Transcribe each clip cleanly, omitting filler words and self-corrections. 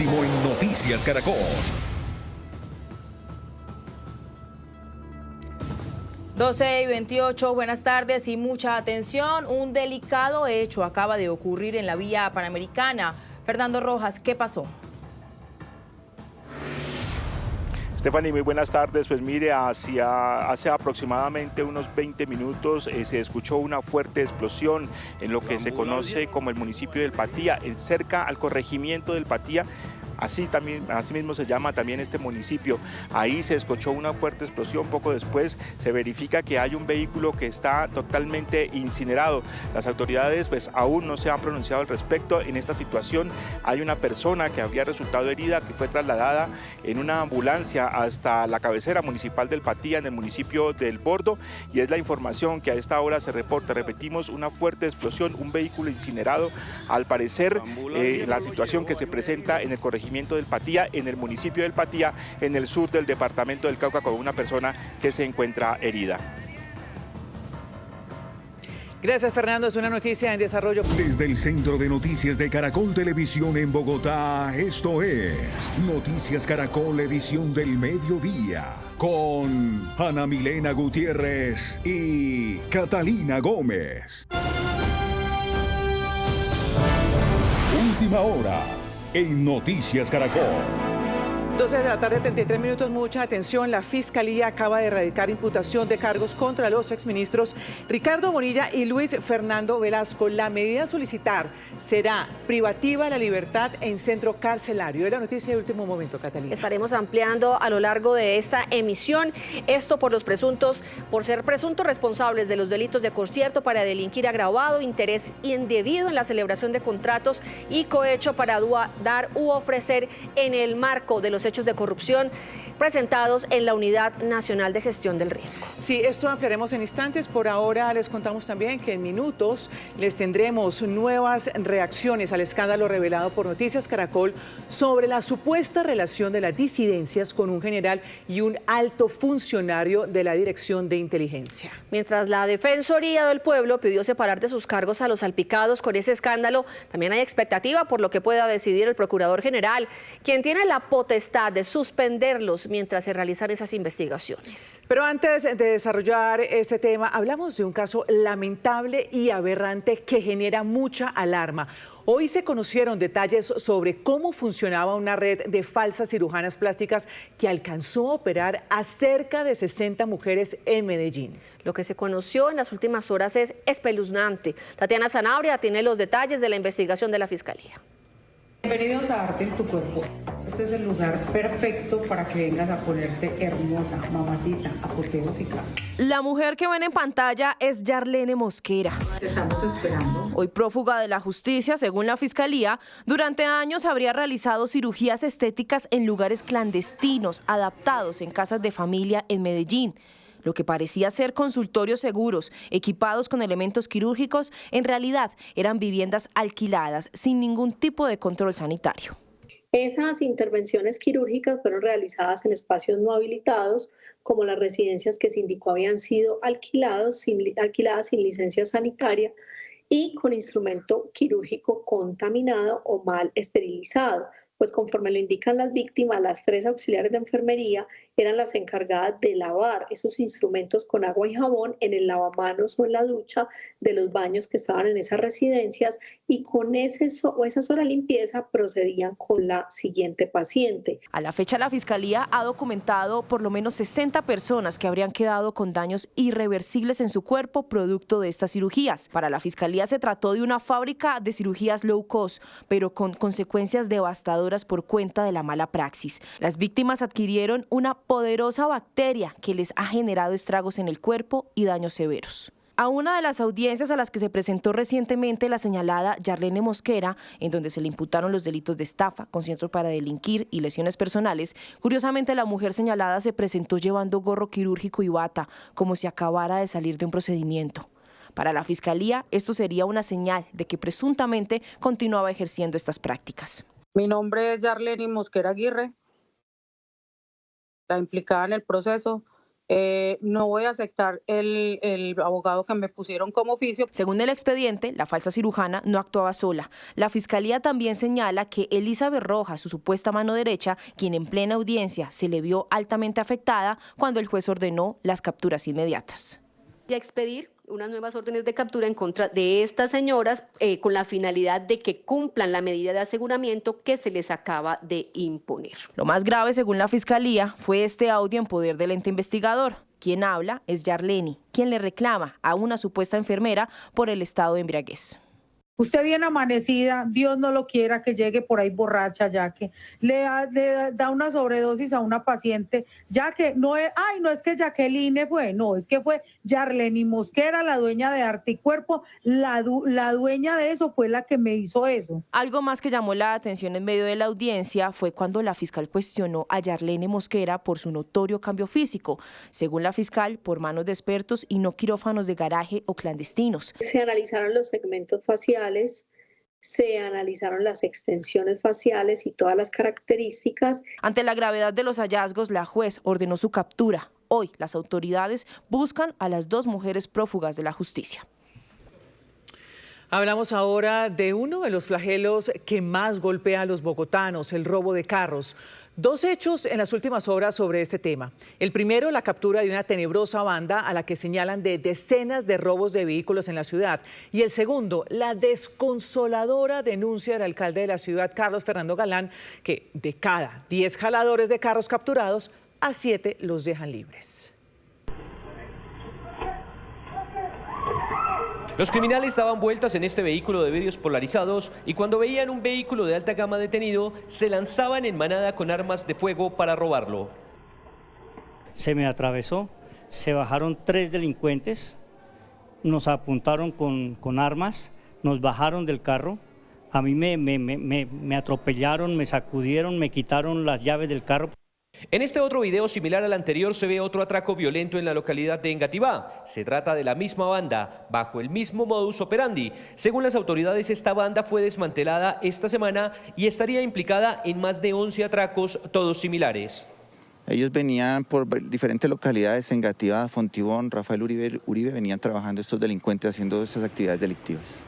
último en Noticias Caracol. 12:28, buenas tardes y mucha atención. Un delicado hecho acaba de ocurrir en la vía Panamericana. Fernando Rojas, ¿qué pasó? Stephanie, muy buenas tardes. Pues mire, hace aproximadamente unos 20 minutos se escuchó una fuerte explosión en lo que se conoce como el municipio del Patía, cerca al corregimiento del Patía. Así mismo se llama también este municipio. Ahí se escuchó una fuerte explosión. Poco después se verifica que hay un vehículo que está totalmente incinerado. Las autoridades pues aún no se han pronunciado al respecto. En esta situación hay una persona que había resultado herida, que fue trasladada en una ambulancia hasta la cabecera municipal del Patía, en el municipio del Bordo, y es la información que a esta hora se reporta. Repetimos, una fuerte explosión, un vehículo incinerado. Al parecer, la situación que se presenta en el corregimiento del Patía, en el municipio del Patía, en el sur del departamento del Cauca, con una persona que se encuentra herida. Gracias, Fernando. Es una noticia en desarrollo. Desde el Centro de Noticias de Caracol Televisión en Bogotá, esto es Noticias Caracol, edición del mediodía, con Ana Milena Gutiérrez y Catalina Gómez. Última hora en Noticias Caracol. 12 de la tarde, 33 minutos, mucha atención. La Fiscalía acaba de erradicar imputación de cargos contra los exministros Ricardo Bonilla y Luis Fernando Velasco. La medida a solicitar será privativa de la libertad en centro carcelario. Es la noticia de último momento, Catalina. Estaremos ampliando a lo largo de esta emisión. Esto por ser presuntos responsables de los delitos de concierto para delinquir agravado, interés indebido en la celebración de contratos y cohecho para dar u ofrecer en el marco de los hechos de corrupción presentados en la Unidad Nacional de Gestión del Riesgo. Sí, esto ampliaremos en instantes. Por ahora les contamos también que en minutos les tendremos nuevas reacciones al escándalo revelado por Noticias Caracol sobre la supuesta relación de las disidencias con un general y un alto funcionario de la Dirección de Inteligencia. Mientras la Defensoría del Pueblo pidió separar de sus cargos a los salpicados con ese escándalo, también hay expectativa por lo que pueda decidir el Procurador General, quien tiene la potestad de suspenderlos mientras se realizan esas investigaciones. Pero antes de desarrollar este tema, hablamos de un caso lamentable y aberrante que genera mucha alarma. Hoy se conocieron detalles sobre cómo funcionaba una red de falsas cirujanas plásticas que alcanzó a operar a cerca de 60 mujeres en Medellín. Lo que se conoció en las últimas horas es espeluznante. Tatiana Sanabria tiene los detalles de la investigación de la Fiscalía. Bienvenidos a Arte en tu Cuerpo. Este es el lugar perfecto para que vengas a ponerte hermosa, mamacita, apoteósica. La mujer que ven en pantalla es Yarlene Mosquera. Te estamos esperando. Hoy prófuga de la justicia, según la Fiscalía, durante años habría realizado cirugías estéticas en lugares clandestinos, adaptados en casas de familia en Medellín. Lo que parecía ser consultorios seguros, equipados con elementos quirúrgicos, en realidad eran viviendas alquiladas sin ningún tipo de control sanitario. Esas intervenciones quirúrgicas fueron realizadas en espacios no habilitados, como las residencias que se indicó habían sido alquiladas sin licencia sanitaria y con instrumento quirúrgico contaminado o mal esterilizado. Pues conforme lo indican las víctimas, las 3 auxiliares de enfermería eran las encargadas de lavar esos instrumentos con agua y jabón en el lavamanos o en la ducha de los baños que estaban en esas residencias, y con esa sola limpieza procedían con la siguiente paciente. A la fecha, la Fiscalía ha documentado por lo menos 60 personas que habrían quedado con daños irreversibles en su cuerpo producto de estas cirugías. Para la Fiscalía se trató de una fábrica de cirugías low cost, pero con consecuencias devastadoras por cuenta de la mala praxis. Las víctimas adquirieron una poderosa bacteria que les ha generado estragos en el cuerpo y daños severos. A una de las audiencias a las que se presentó recientemente la señalada Yarlene Mosquera, en donde se le imputaron los delitos de estafa, concierto para delinquir y lesiones personales, curiosamente la mujer señalada se presentó llevando gorro quirúrgico y bata, como si acabara de salir de un procedimiento. Para la Fiscalía, esto sería una señal de que presuntamente continuaba ejerciendo estas prácticas. Mi nombre es Yarlene Mosquera Aguirre, la implicada en el proceso no voy a aceptar el abogado que me pusieron como oficio. Según el expediente, la falsa cirujana no actuaba sola. La fiscalía también señala que Elizabeth Rojas, su supuesta mano derecha, quien en plena audiencia se le vio altamente afectada cuando el juez ordenó las capturas inmediatas. Y a expedir unas nuevas órdenes de captura en contra de estas señoras con la finalidad de que cumplan la medida de aseguramiento que se les acaba de imponer. Lo más grave, según la fiscalía, fue este audio en poder del ente investigador. Quien habla es Yarleni, quien le reclama a una supuesta enfermera por el estado de embriaguez. Usted viene amanecida, Dios no lo quiera que llegue por ahí borracha, ya que le da una sobredosis a una paciente, ya que no es que Jacqueline fue, no, es que fue Yarleni Mosquera, la dueña de Arte y Cuerpo, la dueña de eso fue la que me hizo eso. Algo más que llamó la atención en medio de la audiencia fue cuando la fiscal cuestionó a Yarleni Mosquera por su notorio cambio físico, según la fiscal, por manos de expertos y no quirófanos de garaje o clandestinos. Se analizaron los segmentos faciales, se analizaron las extensiones faciales y todas las características. Ante la gravedad de los hallazgos, la juez ordenó su captura. Hoy, las autoridades buscan a las 2 mujeres prófugas de la justicia. Hablamos ahora de uno de los flagelos que más golpea a los bogotanos, el robo de carros. 2 hechos en las últimas horas sobre este tema. El primero, la captura de una tenebrosa banda a la que señalan de decenas de robos de vehículos en la ciudad. Y el segundo, la desconsoladora denuncia del alcalde de la ciudad, Carlos Fernando Galán, que de cada 10 jaladores de carros capturados, a 7 los dejan libres. Los criminales daban vueltas en este vehículo de vidrios polarizados y cuando veían un vehículo de alta gama detenido, se lanzaban en manada con armas de fuego para robarlo. Se me atravesó, se bajaron 3 delincuentes, nos apuntaron con armas, nos bajaron del carro, a mí me atropellaron, me sacudieron, me quitaron las llaves del carro. En este otro video similar al anterior se ve otro atraco violento en la localidad de Engativá. Se trata de la misma banda, bajo el mismo modus operandi. Según las autoridades, esta banda fue desmantelada esta semana y estaría implicada en más de 11 atracos, todos similares. Ellos venían por diferentes localidades, Engativá, Fontibón, Rafael Uribe, venían trabajando estos delincuentes haciendo estas actividades delictivas.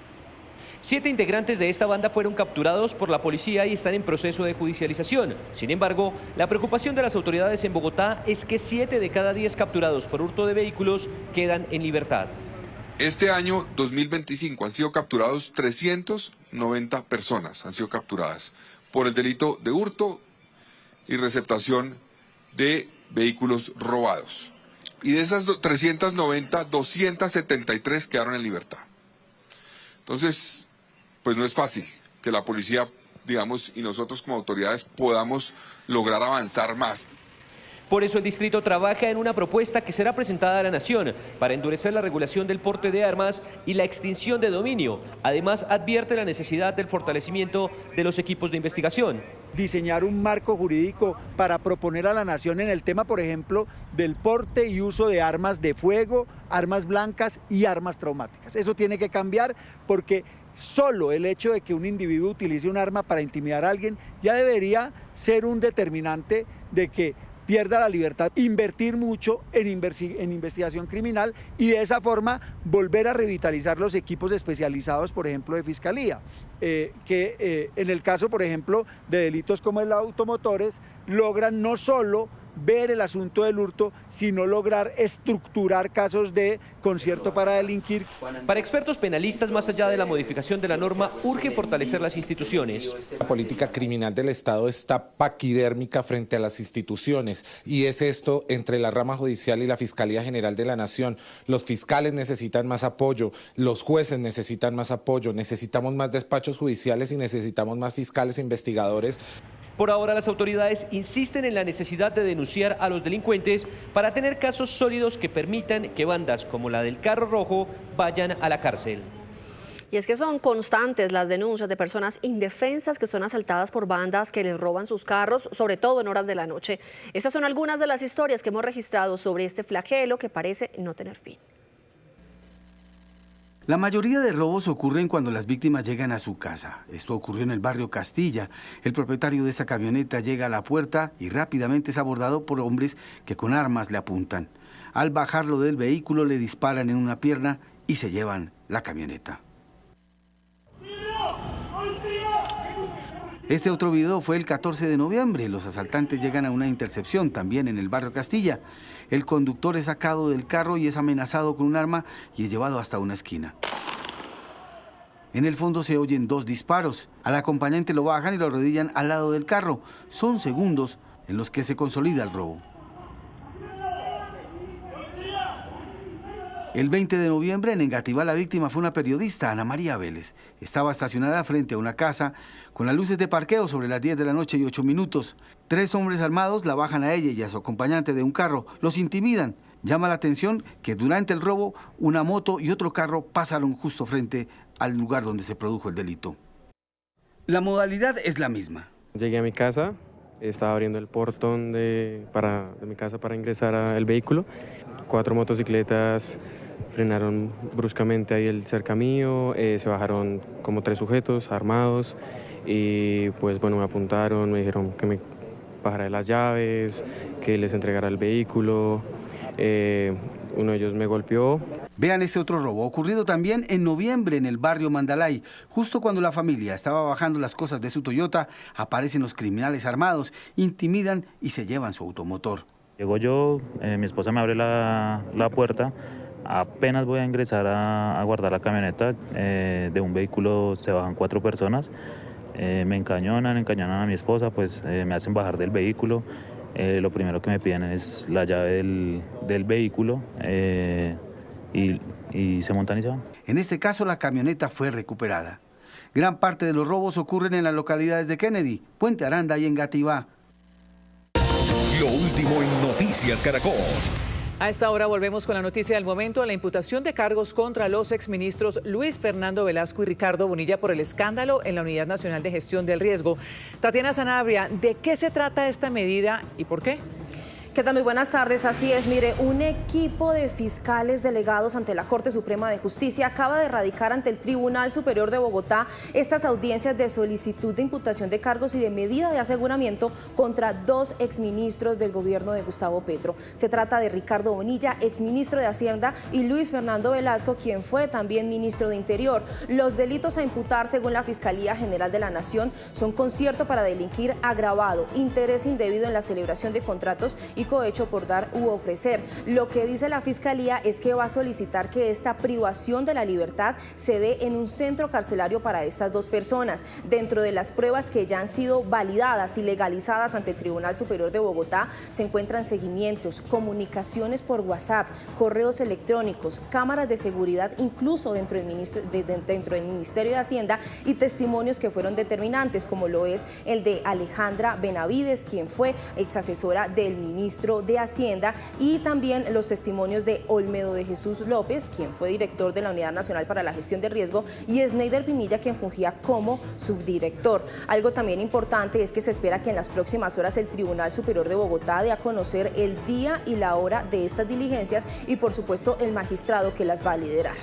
7 integrantes de esta banda fueron capturados por la policía y están en proceso de judicialización. Sin embargo, la preocupación de las autoridades en Bogotá es que 7 de cada 10 capturados por hurto de vehículos quedan en libertad. Este año 2025 han sido capturados 390 personas, han sido capturadas por el delito de hurto y receptación de vehículos robados. Y de esas 390, 273 quedaron en libertad. Entonces, pues no es fácil que la policía, digamos, y nosotros como autoridades podamos lograr avanzar más. Por eso el distrito trabaja en una propuesta que será presentada a la Nación para endurecer la regulación del porte de armas y la extinción de dominio. Además, advierte la necesidad del fortalecimiento de los equipos de investigación. Diseñar un marco jurídico para proponer a la Nación en el tema, por ejemplo, del porte y uso de armas de fuego, armas blancas y armas traumáticas. Eso tiene que cambiar porque solo el hecho de que un individuo utilice un arma para intimidar a alguien ya debería ser un determinante de que pierda la libertad, invertir mucho en investigación criminal y de esa forma volver a revitalizar los equipos especializados, por ejemplo, de fiscalía, que en el caso, por ejemplo, de delitos como el automotores, logran no solo ver el asunto del hurto, sino lograr estructurar casos de concierto para delinquir. Para expertos penalistas, más allá de la modificación de la norma, urge fortalecer las instituciones. La política criminal del Estado está paquidérmica frente a las instituciones y es esto entre la rama judicial y la Fiscalía General de la Nación. Los fiscales necesitan más apoyo, los jueces necesitan más apoyo, necesitamos más despachos judiciales y necesitamos más fiscales e investigadores. Por ahora, las autoridades insisten en la necesidad de denunciar a los delincuentes para tener casos sólidos que permitan que bandas como la del carro rojo vayan a la cárcel. Y es que son constantes las denuncias de personas indefensas que son asaltadas por bandas que les roban sus carros, sobre todo en horas de la noche. Estas son algunas de las historias que hemos registrado sobre este flagelo que parece no tener fin. La mayoría de robos ocurren cuando las víctimas llegan a su casa. Esto ocurrió en el barrio Castilla. El propietario de esa camioneta llega a la puerta y rápidamente es abordado por hombres que con armas le apuntan. Al bajarlo del vehículo le disparan en una pierna y se llevan la camioneta. Este otro video fue el 14 de noviembre. Los asaltantes llegan a una intersección también en el barrio Castilla. El conductor es sacado del carro y es amenazado con un arma y es llevado hasta una esquina. En el fondo se oyen 2 disparos. Al acompañante lo bajan y lo arrodillan al lado del carro. Son segundos en los que se consolida el robo. El 20 de noviembre en Engativá la víctima fue una periodista, Ana María Vélez. Estaba estacionada frente a una casa con las luces de parqueo sobre las 10 de la noche y 8 minutos. 3 hombres armados la bajan a ella y a su acompañante de un carro. Los intimidan. Llama la atención que durante el robo una moto y otro carro pasaron justo frente al lugar donde se produjo el delito. La modalidad es la misma. Llegué a mi casa, estaba abriendo el portón de mi casa para ingresar al vehículo. 4 motocicletas frenaron bruscamente ahí cerca mío, se bajaron como 3 sujetos armados y pues bueno, me apuntaron, me dijeron que me bajara de las llaves, que les entregara el vehículo. Uno de ellos me golpeó. Vean este otro robo, ocurrido también en noviembre en el barrio Mandalay. Justo cuando la familia estaba bajando las cosas de su Toyota, aparecen los criminales armados, intimidan y se llevan su automotor. Llego yo, mi esposa me abre la puerta, apenas voy a ingresar a guardar la camioneta, de un vehículo se bajan 4 personas, me encañonan a mi esposa, pues me hacen bajar del vehículo. Lo primero que me piden es la llave del vehículo y se montan y se van. En este caso la camioneta fue recuperada. Gran parte de los robos ocurren en las localidades de Kennedy, Puente Aranda y Engativá. Lo último en Noticias Caracol. A esta hora volvemos con la noticia del momento, la imputación de cargos contra los exministros Luis Fernando Velasco y Ricardo Bonilla por el escándalo en la Unidad Nacional de Gestión del Riesgo. Tatiana Sanabria, ¿de qué se trata esta medida y por qué? ¿Qué tal? Muy buenas tardes. Así es, mire, un equipo de fiscales delegados ante la Corte Suprema de Justicia acaba de radicar ante el Tribunal Superior de Bogotá estas audiencias de solicitud de imputación de cargos y de medida de aseguramiento contra 2 exministros del gobierno de Gustavo Petro. Se trata de Ricardo Bonilla, exministro de Hacienda, y Luis Fernando Velasco, quien fue también ministro de Interior. Los delitos a imputar, según la Fiscalía General de la Nación, son concierto para delinquir agravado, interés indebido en la celebración de contratos y cohecho por dar u ofrecer. Lo que dice la Fiscalía es que va a solicitar que esta privación de la libertad se dé en un centro carcelario para estas 2 personas. Dentro de las pruebas que ya han sido validadas y legalizadas ante el Tribunal Superior de Bogotá se encuentran seguimientos, comunicaciones por WhatsApp, correos electrónicos, cámaras de seguridad, incluso dentro del Ministerio de Hacienda, y testimonios que fueron determinantes, como lo es el de Alejandra Benavides, quien fue exasesora del ministro de Hacienda, y también los testimonios de Olmedo de Jesús López, quien fue director de la Unidad Nacional para la Gestión de Riesgo, y Sneider Pinilla, quien fungía como subdirector. Algo también importante es que se espera que en las próximas horas el Tribunal Superior de Bogotá dé a conocer el día y la hora de estas diligencias y, por supuesto, el magistrado que las va a liderar.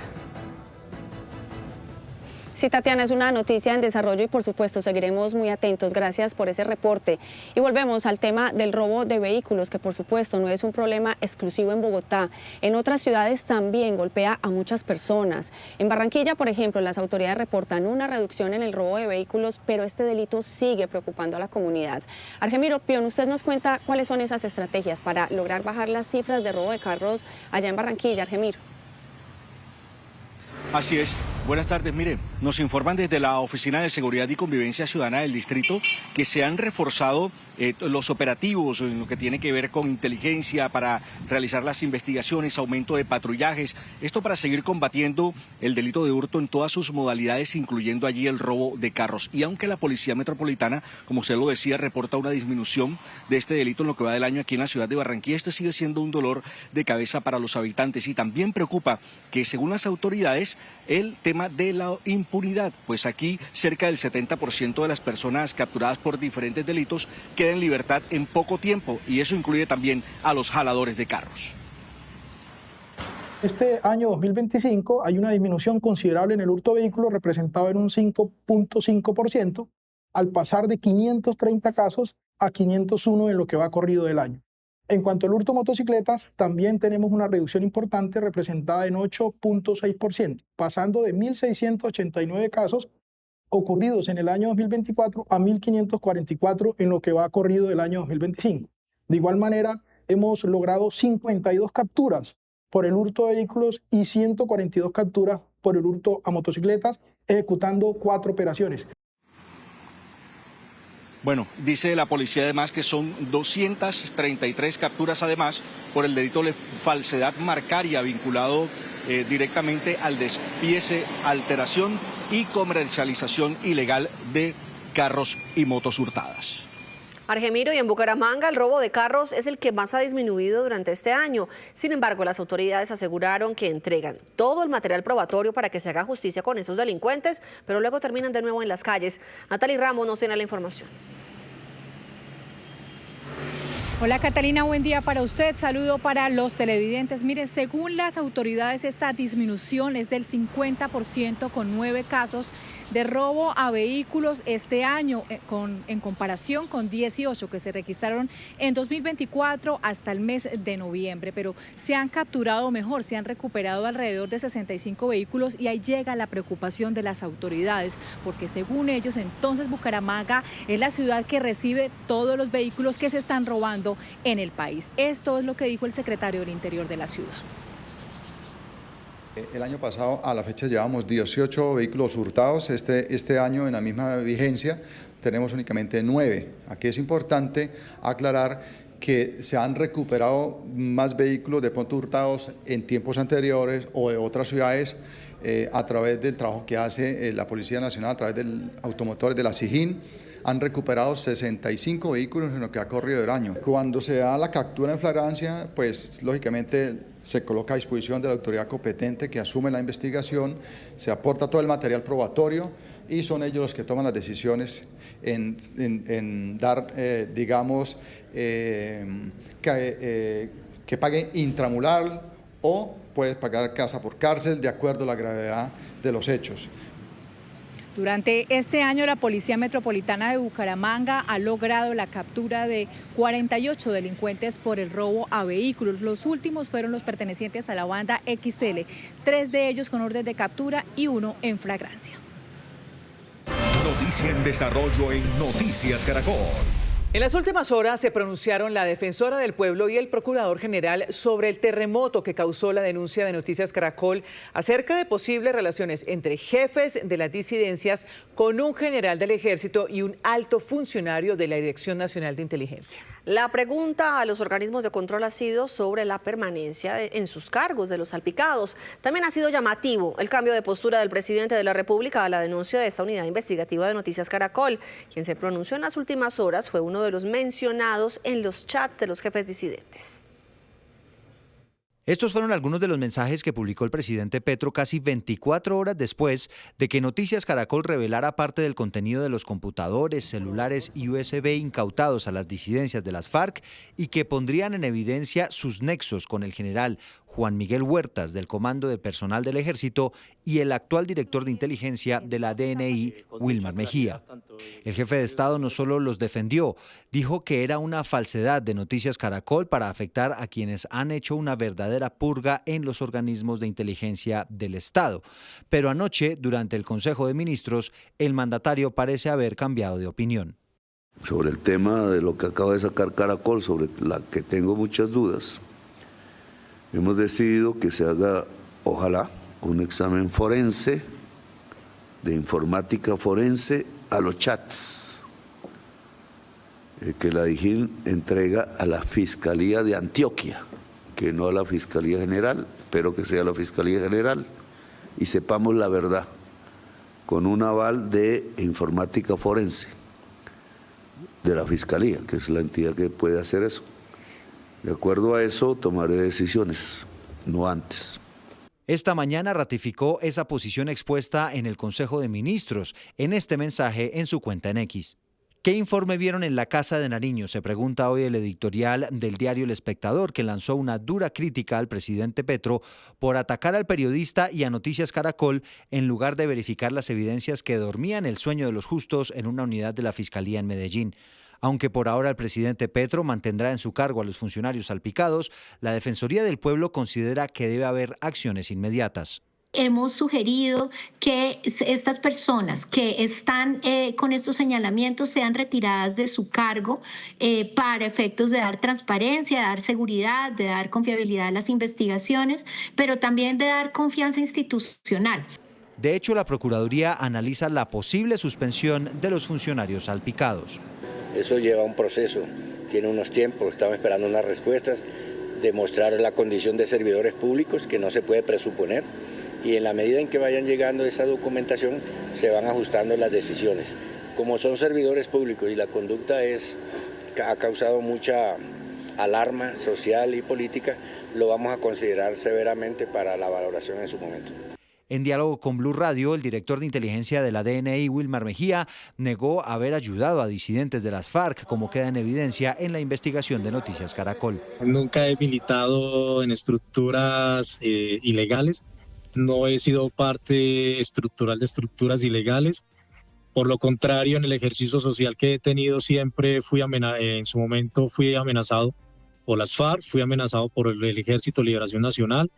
Sí, Tatiana, es una noticia en desarrollo y por supuesto seguiremos muy atentos. Gracias por ese reporte. Y volvemos al tema del robo de vehículos, que por supuesto no es un problema exclusivo en Bogotá. En otras ciudades también golpea a muchas personas. En Barranquilla, por ejemplo, las autoridades reportan una reducción en el robo de vehículos, pero este delito sigue preocupando a la comunidad. Argemiro Pion, usted nos cuenta cuáles son esas estrategias para lograr bajar las cifras de robo de carros allá en Barranquilla. Argemiro. Así es. Buenas tardes. Mire, nos informan desde la Oficina de Seguridad y Convivencia Ciudadana del Distrito que se han reforzado los operativos en lo que tiene que ver con inteligencia para realizar las investigaciones, aumento de patrullajes. Esto para seguir combatiendo el delito de hurto en todas sus modalidades, incluyendo allí el robo de carros. Y aunque la Policía Metropolitana, como usted lo decía, reporta una disminución de este delito en lo que va del año aquí en la ciudad de Barranquilla, este sigue siendo un dolor de cabeza para los habitantes. Y también preocupa que, según las autoridades, el tema de la impunidad, pues aquí cerca del 70% de las personas capturadas por diferentes delitos quedan en libertad en poco tiempo, y eso incluye también a los jaladores de carros. Este año 2025 hay una disminución considerable en el hurto de vehículos, representado en un 5.5%, al pasar de 530 casos a 501 en lo que va corrido del año. En cuanto al hurto de motocicletas, también tenemos una reducción importante representada en 8.6%, pasando de 1.689 casos ocurridos en el año 2024 a 1.544 en lo que va corrido del año 2025. De igual manera, hemos logrado 52 capturas por el hurto de vehículos y 142 capturas por el hurto a motocicletas, ejecutando 4 operaciones. Bueno, dice la policía además que son 233 capturas además por el delito de falsedad marcaria vinculado directamente al despiece, alteración y comercialización ilegal de carros y motos hurtadas. Argemiro, y en Bucaramanga el robo de carros es el que más ha disminuido durante este año. Sin embargo, las autoridades aseguraron que entregan todo el material probatorio para que se haga justicia con esos delincuentes, pero luego terminan de nuevo en las calles. Natalie Ramos nos tiene la información. Hola Catalina, buen día para usted, saludo para los televidentes. Mire, según las autoridades esta disminución es del 50% con 9 casos de robo a vehículos este año en comparación con 18 que se registraron en 2024 hasta el mes de noviembre, pero se han capturado mejor, se han recuperado alrededor de 65 vehículos y ahí llega la preocupación de las autoridades, porque según ellos entonces Bucaramanga es la ciudad que recibe todos los vehículos que se están robando en el país. Esto es lo que dijo el secretario del Interior de la ciudad. El año pasado a la fecha llevamos 18 vehículos hurtados, este año en la misma vigencia tenemos únicamente 9. Aquí es importante aclarar que se han recuperado más vehículos de pronto hurtados en tiempos anteriores o de otras ciudades a través del trabajo que hace la Policía Nacional, a través del automotor de la SIJIN. Han recuperado 65 vehículos en lo que ha corrido el año. Cuando se da la captura en flagrancia, pues lógicamente se coloca a disposición de la autoridad competente que asume la investigación, se aporta todo el material probatorio y son ellos los que toman las decisiones en dar, digamos, que pague intramural o puede pagar casa por cárcel de acuerdo a la gravedad de los hechos. Durante este año, la Policía Metropolitana de Bucaramanga ha logrado la captura de 48 delincuentes por el robo a vehículos. Los últimos fueron los pertenecientes a la banda XL, 3 de ellos con orden de captura y 1 en flagrancia. Noticia en desarrollo en Noticias Caracol. En las últimas horas se pronunciaron la defensora del pueblo y el procurador general sobre el terremoto que causó la denuncia de Noticias Caracol acerca de posibles relaciones entre jefes de las disidencias con un general del ejército y un alto funcionario de la Dirección Nacional de Inteligencia. La pregunta a los organismos de control ha sido sobre la permanencia en sus cargos de los salpicados. También ha sido llamativo el cambio de postura del presidente de la República a la denuncia de esta unidad investigativa de Noticias Caracol. Quien se pronunció en las últimas horas fue uno de los mencionados en los chats de los jefes disidentes. Estos fueron algunos de los mensajes que publicó el presidente Petro casi 24 horas después de que Noticias Caracol revelara parte del contenido de los computadores, celulares y USB incautados a las disidencias de las FARC y que pondrían en evidencia sus nexos con el general Juan Miguel Huertas del Comando de Personal del Ejército y el actual director de inteligencia de la DNI, Wilmar Mejía. El jefe de Estado no solo los defendió, dijo que era una falsedad de Noticias Caracol para afectar a quienes han hecho una verdadera purga en los organismos de inteligencia del Estado. Pero anoche, durante el Consejo de Ministros, el mandatario parece haber cambiado de opinión. Sobre el tema de lo que acaba de sacar Caracol, sobre la que tengo muchas dudas, hemos decidido que se haga, ojalá, un examen forense, de informática forense, a los chats, que la DIJÍN entrega a la Fiscalía de Antioquia, que no a la Fiscalía General, pero que sea la Fiscalía General, y sepamos la verdad, con un aval de informática forense, de la Fiscalía, que es la entidad que puede hacer eso. De acuerdo a eso, tomaré decisiones, no antes. Esta mañana ratificó esa posición expuesta en el Consejo de Ministros en este mensaje en su cuenta en X. ¿Qué informe vieron en la Casa de Nariño?, se pregunta hoy el editorial del diario El Espectador, que lanzó una dura crítica al presidente Petro por atacar al periodista y a Noticias Caracol en lugar de verificar las evidencias que dormían el sueño de los justos en una unidad de la Fiscalía en Medellín. Aunque por ahora el presidente Petro mantendrá en su cargo a los funcionarios salpicados, la Defensoría del Pueblo considera que debe haber acciones inmediatas. Hemos sugerido que estas personas que están con estos señalamientos sean retiradas de su cargo para efectos de dar transparencia, de dar seguridad, de dar confiabilidad a las investigaciones, pero también de dar confianza institucional. De hecho, la Procuraduría analiza la posible suspensión de los funcionarios salpicados. Eso lleva un proceso, tiene unos tiempos, estamos esperando unas respuestas, demostrar la condición de servidores públicos que no se puede presuponer. Y en la medida en que vayan llegando esa documentación, se van ajustando las decisiones. Como son servidores públicos y la conducta ha causado mucha alarma social y política, lo vamos a considerar severamente para la valoración en su momento. En diálogo con Blue Radio, el director de inteligencia de la DNI, Wilmar Mejía, negó haber ayudado a disidentes de las FARC, como queda en evidencia en la investigación de Noticias Caracol. Nunca he militado en estructuras ilegales. No he sido parte estructural de estructuras ilegales. Por lo contrario, en el ejercicio social que he tenido siempre en su momento fui amenazado por las FARC, fui amenazado por el Ejército de Liberación Nacional,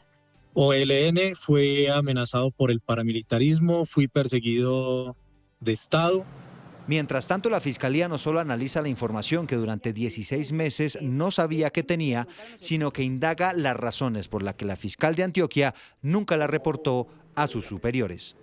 OLN, fui amenazado por el paramilitarismo, fui perseguido de Estado. Mientras tanto, la Fiscalía no solo analiza la información que durante 16 meses no sabía que tenía, sino que indaga las razones por las que la fiscal de Antioquia nunca la reportó a sus superiores.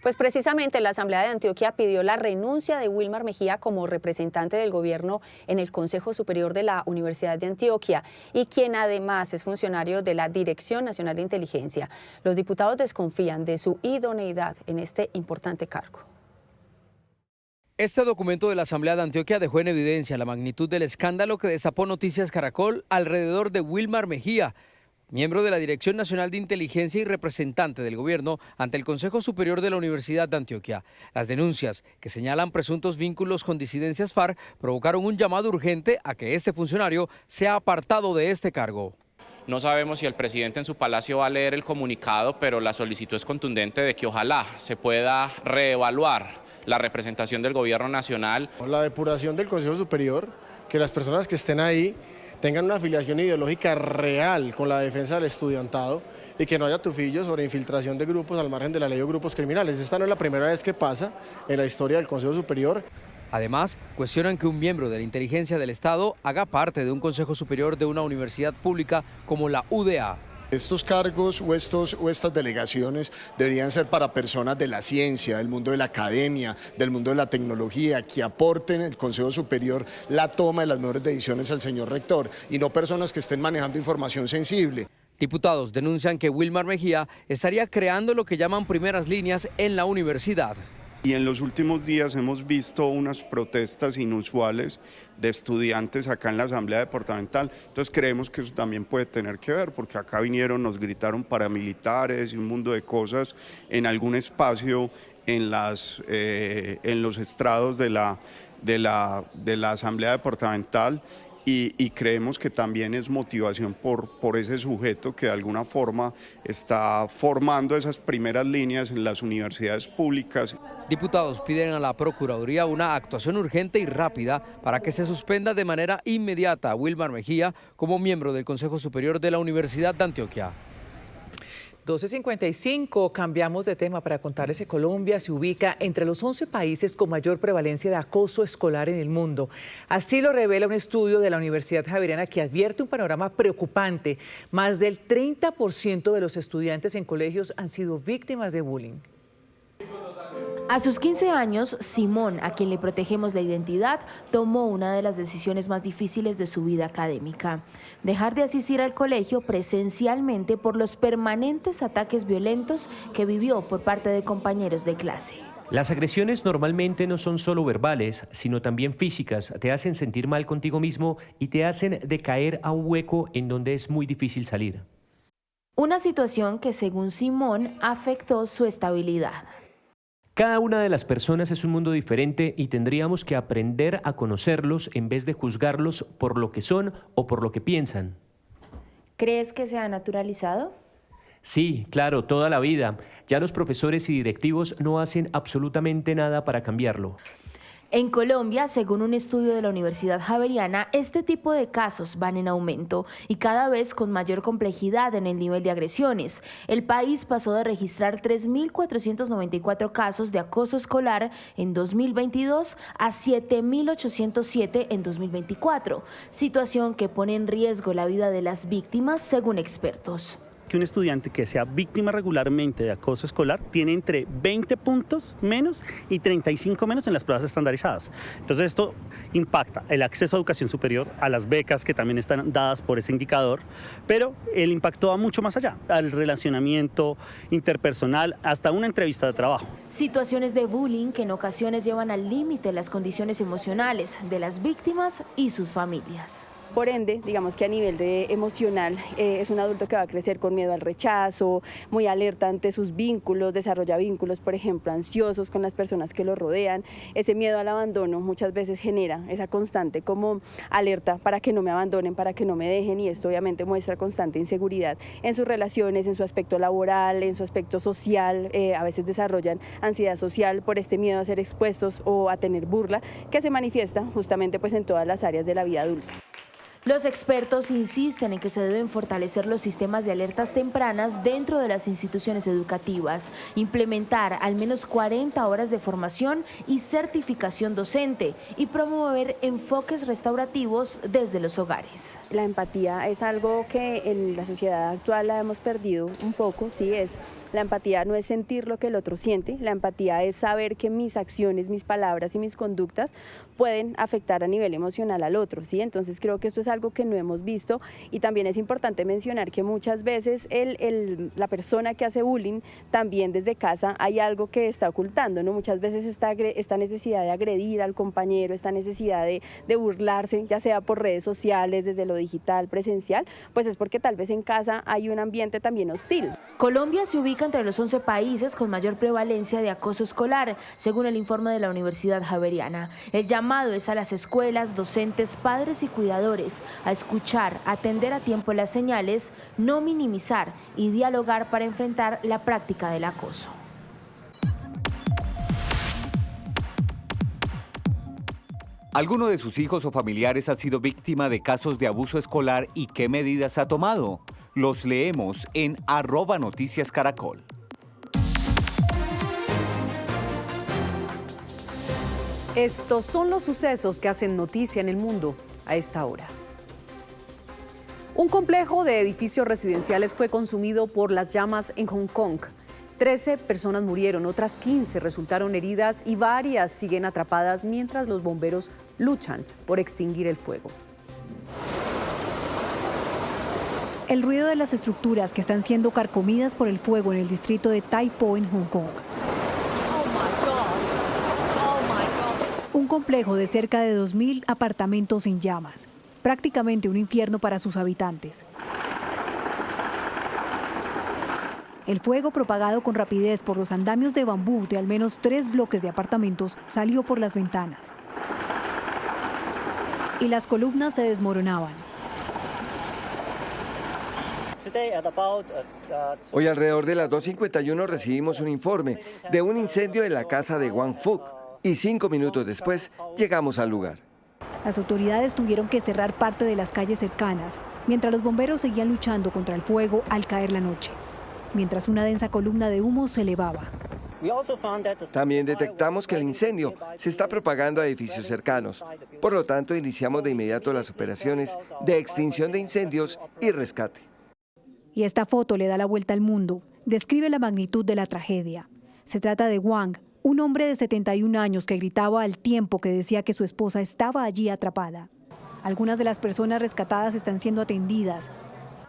Pues precisamente la Asamblea de Antioquia pidió la renuncia de Wilmar Mejía como representante del gobierno en el Consejo Superior de la Universidad de Antioquia y quien además es funcionario de la Dirección Nacional de Inteligencia. Los diputados desconfían de su idoneidad en este importante cargo. Este documento de la Asamblea de Antioquia dejó en evidencia la magnitud del escándalo que destapó Noticias Caracol alrededor de Wilmar Mejía, miembro de la Dirección Nacional de Inteligencia y representante del gobierno ante el Consejo Superior de la Universidad de Antioquia. Las denuncias, que señalan presuntos vínculos con disidencias FARC, provocaron un llamado urgente a que este funcionario sea apartado de este cargo. No sabemos si el presidente en su palacio va a leer el comunicado, pero la solicitud es contundente de que ojalá se pueda reevaluar la representación del gobierno nacional. La depuración del Consejo Superior, que las personas que estén ahí tengan una afiliación ideológica real con la defensa del estudiantado y que no haya tufillos sobre infiltración de grupos al margen de la ley o grupos criminales. Esta no es la primera vez que pasa en la historia del Consejo Superior. Además, cuestionan que un miembro de la inteligencia del Estado haga parte de un Consejo Superior de una universidad pública como la UDA. Estos cargos o estas delegaciones deberían ser para personas de la ciencia, del mundo de la academia, del mundo de la tecnología, que aporten el Consejo Superior la toma de las mejores decisiones al señor rector y no personas que estén manejando información sensible. Diputados denuncian que Wilmar Mejía estaría creando lo que llaman primeras líneas en la universidad. Y en los últimos días hemos visto unas protestas inusuales de estudiantes acá en la Asamblea Departamental. Entonces creemos que eso también puede tener que ver, porque acá vinieron, nos gritaron paramilitares y un mundo de cosas en algún espacio en los estrados de la Asamblea Departamental. Y creemos que también es motivación por ese sujeto que de alguna forma está formando esas primeras líneas en las universidades públicas. Diputados piden a la Procuraduría una actuación urgente y rápida para que se suspenda de manera inmediata a Wilmar Mejía como miembro del Consejo Superior de la Universidad de Antioquia. 12:55, cambiamos de tema para contarles que Colombia se ubica entre los 11 países con mayor prevalencia de acoso escolar en el mundo. Así lo revela un estudio de la Universidad Javeriana que advierte un panorama preocupante. Más del 30% de los estudiantes en colegios han sido víctimas de bullying. A sus 15 años, Simón, a quien le protegemos la identidad, tomó una de las decisiones más difíciles de su vida académica: dejar de asistir al colegio presencialmente por los permanentes ataques violentos que vivió por parte de compañeros de clase. Las agresiones normalmente no son solo verbales, sino también físicas. Te hacen sentir mal contigo mismo y te hacen decaer a un hueco en donde es muy difícil salir. Una situación que, según Simón, afectó su estabilidad. Cada una de las personas es un mundo diferente y tendríamos que aprender a conocerlos en vez de juzgarlos por lo que son o por lo que piensan. ¿Crees que se ha naturalizado? Sí, claro, toda la vida. Ya los profesores y directivos no hacen absolutamente nada para cambiarlo. En Colombia, según un estudio de la Universidad Javeriana, este tipo de casos van en aumento y cada vez con mayor complejidad en el nivel de agresiones. El país pasó de registrar 3.494 casos de acoso escolar en 2022 a 7.807 en 2024, situación que pone en riesgo la vida de las víctimas, según expertos. Que un estudiante que sea víctima regularmente de acoso escolar tiene entre 20 puntos menos y 35 menos en las pruebas estandarizadas. Entonces esto impacta el acceso a educación superior, a las becas que también están dadas por ese indicador, pero el impacto va mucho más allá, al relacionamiento interpersonal, hasta una entrevista de trabajo. Situaciones de bullying que en ocasiones llevan al límite las condiciones emocionales de las víctimas y sus familias. Por ende, digamos que a nivel emocional es un adulto que va a crecer con miedo al rechazo, muy alerta ante sus vínculos, desarrolla vínculos, por ejemplo, ansiosos con las personas que lo rodean. Ese miedo al abandono muchas veces genera esa constante como alerta para que no me abandonen, para que no me dejen, y esto obviamente muestra constante inseguridad en sus relaciones, en su aspecto laboral, en su aspecto social. A veces desarrollan ansiedad social por este miedo a ser expuestos o a tener burla, que se manifiesta justamente pues en todas las áreas de la vida adulta. Los expertos insisten en que se deben fortalecer los sistemas de alertas tempranas dentro de las instituciones educativas, implementar al menos 40 horas de formación y certificación docente y promover enfoques restaurativos desde los hogares. La empatía es algo que en la sociedad actual la hemos perdido un poco, sí es. La empatía no es sentir lo que el otro siente, la empatía es saber que mis acciones, mis palabras y mis conductas pueden afectar a nivel emocional al otro, ¿sí? Entonces creo que esto es algo que no hemos visto, y también es importante mencionar que muchas veces la persona que hace bullying también desde casa hay algo que está ocultando, ¿no? Muchas veces esta necesidad de agredir al compañero, esta necesidad de burlarse, ya sea por redes sociales, desde lo digital, presencial, pues es porque tal vez en casa hay un ambiente también hostil. Colombia se ubica entre los 11 países con mayor prevalencia de acoso escolar, según el informe de la Universidad Javeriana. El llamado es a las escuelas, docentes, padres y cuidadores a escuchar, atender a tiempo las señales, no minimizar y dialogar para enfrentar la práctica del acoso. ¿Alguno de sus hijos o familiares ha sido víctima de casos de abuso escolar y qué medidas ha tomado? Los leemos en @noticiascaracol. Estos son los sucesos que hacen noticia en el mundo a esta hora. Un complejo de edificios residenciales fue consumido por las llamas en Hong Kong. 13 personas murieron, otras 15 resultaron heridas y varias siguen atrapadas mientras los bomberos luchan por extinguir el fuego. El ruido de las estructuras que están siendo carcomidas por el fuego en el distrito de Tai Po en Hong Kong. Un complejo de cerca de 2.000 apartamentos en llamas, prácticamente un infierno para sus habitantes. El fuego, propagado con rapidez por los andamios de bambú de al menos 3 bloques de apartamentos, salió por las ventanas. Y las columnas se desmoronaban. Hoy alrededor de las 2:51 recibimos un informe de un incendio en la casa de Wang Fuk y 5 minutos después llegamos al lugar. Las autoridades tuvieron que cerrar parte de las calles cercanas, mientras los bomberos seguían luchando contra el fuego al caer la noche, mientras una densa columna de humo se elevaba. También detectamos que el incendio se está propagando a edificios cercanos. Por lo tanto, iniciamos de inmediato las operaciones de extinción de incendios y rescate. Y esta foto le da la vuelta al mundo. Describe la magnitud de la tragedia. Se trata de Wang, un hombre de 71 años que gritaba al tiempo que decía que su esposa estaba allí atrapada. Algunas de las personas rescatadas están siendo atendidas.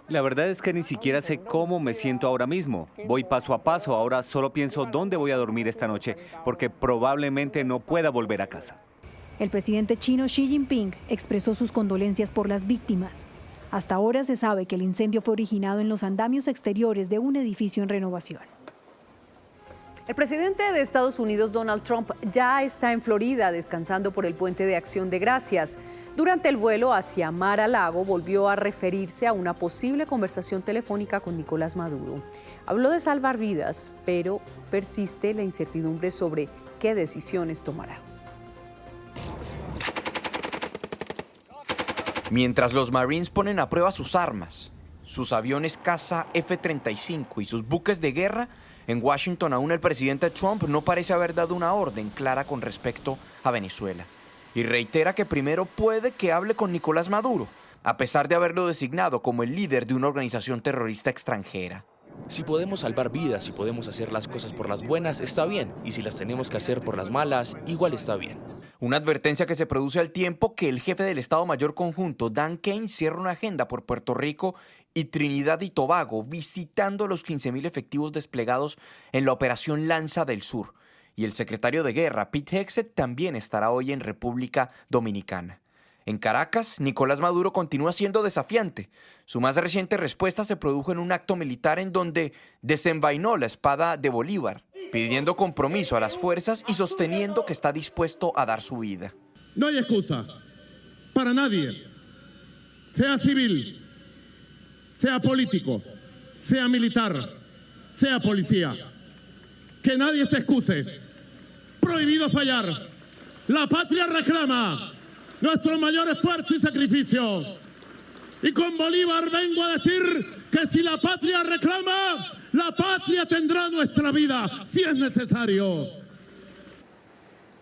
La verdad es que ni siquiera sé cómo me siento ahora mismo. Voy paso a paso, ahora solo pienso dónde voy a dormir esta noche, porque probablemente no pueda volver a casa. El presidente chino Xi Jinping expresó sus condolencias por las víctimas. Hasta ahora se sabe que el incendio fue originado en los andamios exteriores de un edificio en renovación. El presidente de Estados Unidos, Donald Trump, ya está en Florida descansando por el Puente de Acción de Gracias. Durante el vuelo hacia Mar-a-Lago volvió a referirse a una posible conversación telefónica con Nicolás Maduro. Habló de salvar vidas, pero persiste la incertidumbre sobre qué decisiones tomará. Mientras los Marines ponen a prueba sus armas, sus aviones caza F-35 y sus buques de guerra, en Washington aún el presidente Trump no parece haber dado una orden clara con respecto a Venezuela. Y reitera que primero puede que hable con Nicolás Maduro, a pesar de haberlo designado como el líder de una organización terrorista extranjera. Si podemos salvar vidas, si podemos hacer las cosas por las buenas, está bien. Y si las tenemos que hacer por las malas, igual está bien. Una advertencia que se produce al tiempo que el jefe del Estado Mayor Conjunto, Dan Kane, cierra una agenda por Puerto Rico y Trinidad y Tobago, visitando los 15.000 efectivos desplegados en la Operación Lanza del Sur. Y el secretario de Guerra, Pete Hegseth, también estará hoy en República Dominicana. En Caracas, Nicolás Maduro continúa siendo desafiante. Su más reciente respuesta se produjo en un acto militar en donde desenvainó la espada de Bolívar, pidiendo compromiso a las fuerzas y sosteniendo que está dispuesto a dar su vida. No hay excusa para nadie, sea civil, sea político, sea militar, sea policía. Que nadie se excuse. Prohibido fallar. La patria reclama nuestro mayor esfuerzo y sacrificio. Y con Bolívar vengo a decir que si la patria reclama, la patria tendrá nuestra vida, si es necesario.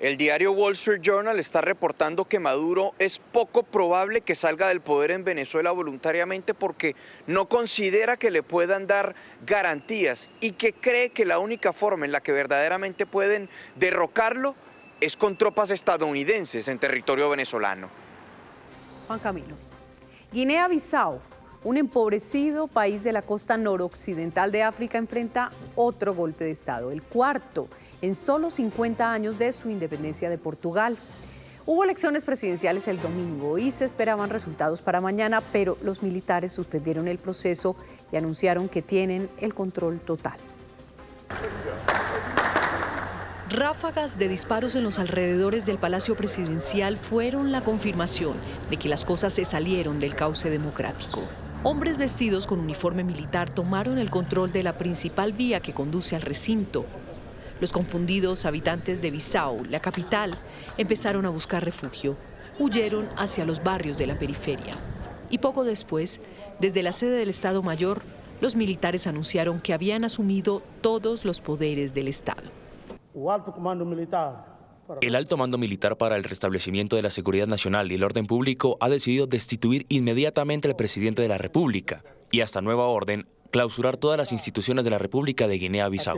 El diario Wall Street Journal está reportando que Maduro es poco probable que salga del poder en Venezuela voluntariamente porque no considera que le puedan dar garantías y que cree que la única forma en la que verdaderamente pueden derrocarlo es con tropas estadounidenses en territorio venezolano. Juan Camilo. Guinea-Bissau, un empobrecido país de la costa noroccidental de África, enfrenta otro golpe de Estado, el cuarto en solo 50 años de su independencia de Portugal. Hubo elecciones presidenciales el domingo y se esperaban resultados para mañana, pero los militares suspendieron el proceso y anunciaron que tienen el control total. Ráfagas de disparos en los alrededores del Palacio Presidencial fueron la confirmación de que las cosas se salieron del cauce democrático. Hombres vestidos con uniforme militar tomaron el control de la principal vía que conduce al recinto. Los confundidos habitantes de Bissau, la capital, empezaron a buscar refugio. Huyeron hacia los barrios de la periferia. Y poco después, desde la sede del Estado Mayor, los militares anunciaron que habían asumido todos los poderes del Estado. El alto mando militar para el restablecimiento de la seguridad nacional y el orden público ha decidido destituir inmediatamente al presidente de la República y, hasta nueva orden, clausurar todas las instituciones de la República de Guinea-Bissau.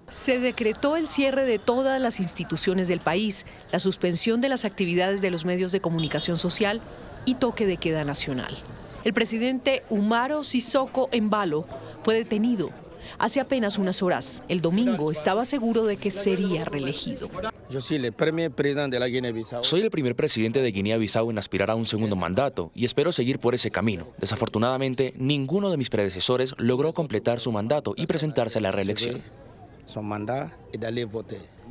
Se decretó el cierre de todas las instituciones del país, la suspensión de las actividades de los medios de comunicación social y toque de queda nacional. El presidente Umaro Sissoco Embalo fue detenido. Hace apenas unas horas, el domingo, estaba seguro de que sería reelegido. Soy el primer presidente de Guinea-Bissau en aspirar a un segundo mandato y espero seguir por ese camino. Desafortunadamente, ninguno de mis predecesores logró completar su mandato y presentarse a la reelección.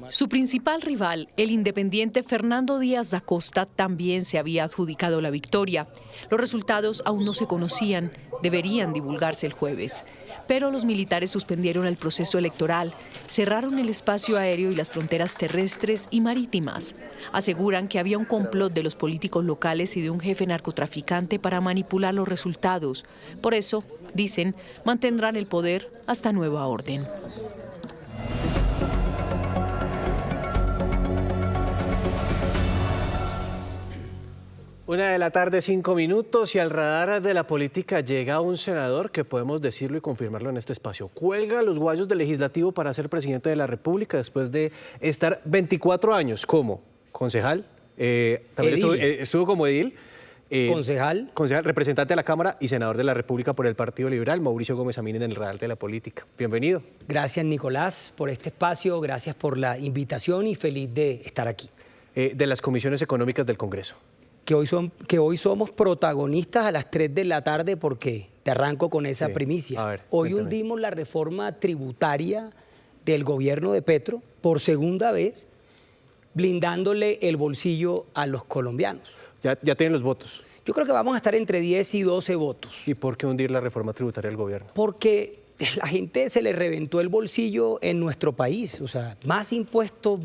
Su principal rival, el independiente Fernando Díaz da Costa, también se había adjudicado la victoria. Los resultados aún no se conocían, deberían divulgarse el jueves. Pero los militares suspendieron el proceso electoral, cerraron el espacio aéreo y las fronteras terrestres y marítimas. Aseguran que había un complot de los políticos locales y de un jefe narcotraficante para manipular los resultados. Por eso, dicen, mantendrán el poder hasta nueva orden. 1:05 p.m. y al radar de la política llega un senador que podemos decirlo y confirmarlo en este espacio. Cuelga los guayos del legislativo para ser presidente de la República después de estar 24 años como concejal, también estuvo como edil, concejal, representante de la Cámara y senador de la República por el Partido Liberal, Mauricio Gómez Amín, en el radar de la política. Bienvenido. Gracias, Nicolás, por este espacio, gracias por la invitación y feliz de estar aquí. De las comisiones económicas del Congreso. Que hoy somos protagonistas a las 3 de la tarde porque te arranco con esa primicia. A ver, hoy cuéntame. hundimos la reforma tributaria del gobierno de Petro por segunda vez, blindándole el bolsillo a los colombianos. Ya tienen los votos. Yo creo que vamos a estar entre 10 y 12 votos. ¿Y por qué hundir la reforma tributaria del gobierno? Porque la gente se le reventó el bolsillo en nuestro país. O sea, más impuestos.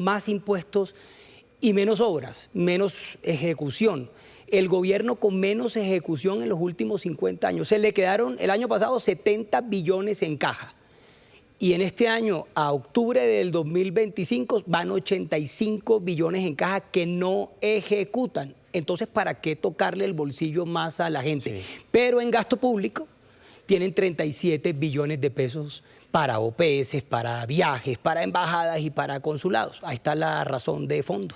y menos obras, menos ejecución. El gobierno con menos ejecución en los últimos 50 años. Se le quedaron el año pasado 70 billones en caja. Y en este año, a octubre del 2025, van 85 billones en caja que no ejecutan. Entonces, ¿para qué tocarle el bolsillo más a la gente? Sí. Pero en gasto público tienen 37 billones de pesos para OPS, para viajes, para embajadas y para consulados. Ahí está la razón de fondo.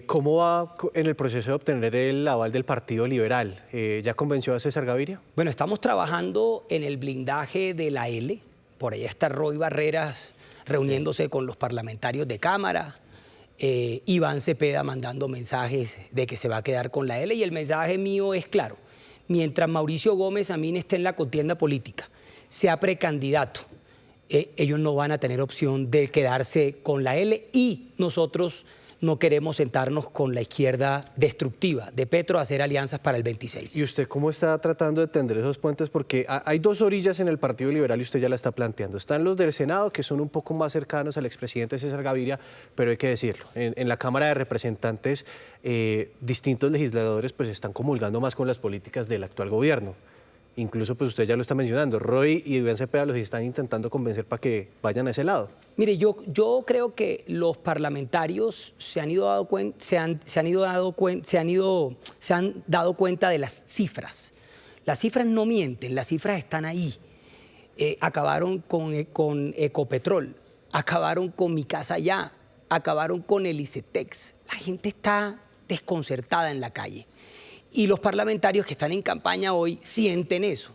¿Cómo va en el proceso de obtener el aval del Partido Liberal? ¿Ya convenció a César Gaviria? Bueno, estamos trabajando en el blindaje de la L. Por ahí está Roy Barreras reuniéndose con los parlamentarios de Cámara. Iván Cepeda mandando mensajes de que se va a quedar con la L. Y el mensaje mío es claro. Mientras Mauricio Gómez Amín esté en la contienda política, sea precandidato, ellos no van a tener opción de quedarse con la L, y nosotros no queremos sentarnos con la izquierda destructiva de Petro a hacer alianzas para el 26. ¿Y usted cómo está tratando de tender esos puentes? Porque hay dos orillas en el Partido Liberal y usted ya la está planteando. Están los del Senado, que son un poco más cercanos al expresidente César Gaviria, pero hay que decirlo, en la Cámara de Representantes distintos legisladores pues están comulgando más con las políticas del actual gobierno. Incluso, pues usted ya lo está mencionando, Roy y Iván Cepeda los están intentando convencer para que vayan a ese lado. Mire, yo creo que los parlamentarios se han dado cuenta de las cifras. Las cifras no mienten, las cifras están ahí. Acabaron con Ecopetrol, acabaron con Mi Casa Ya, acabaron con el ICETEX. La gente está desconcertada en la calle. Y los parlamentarios que están en campaña hoy sienten eso.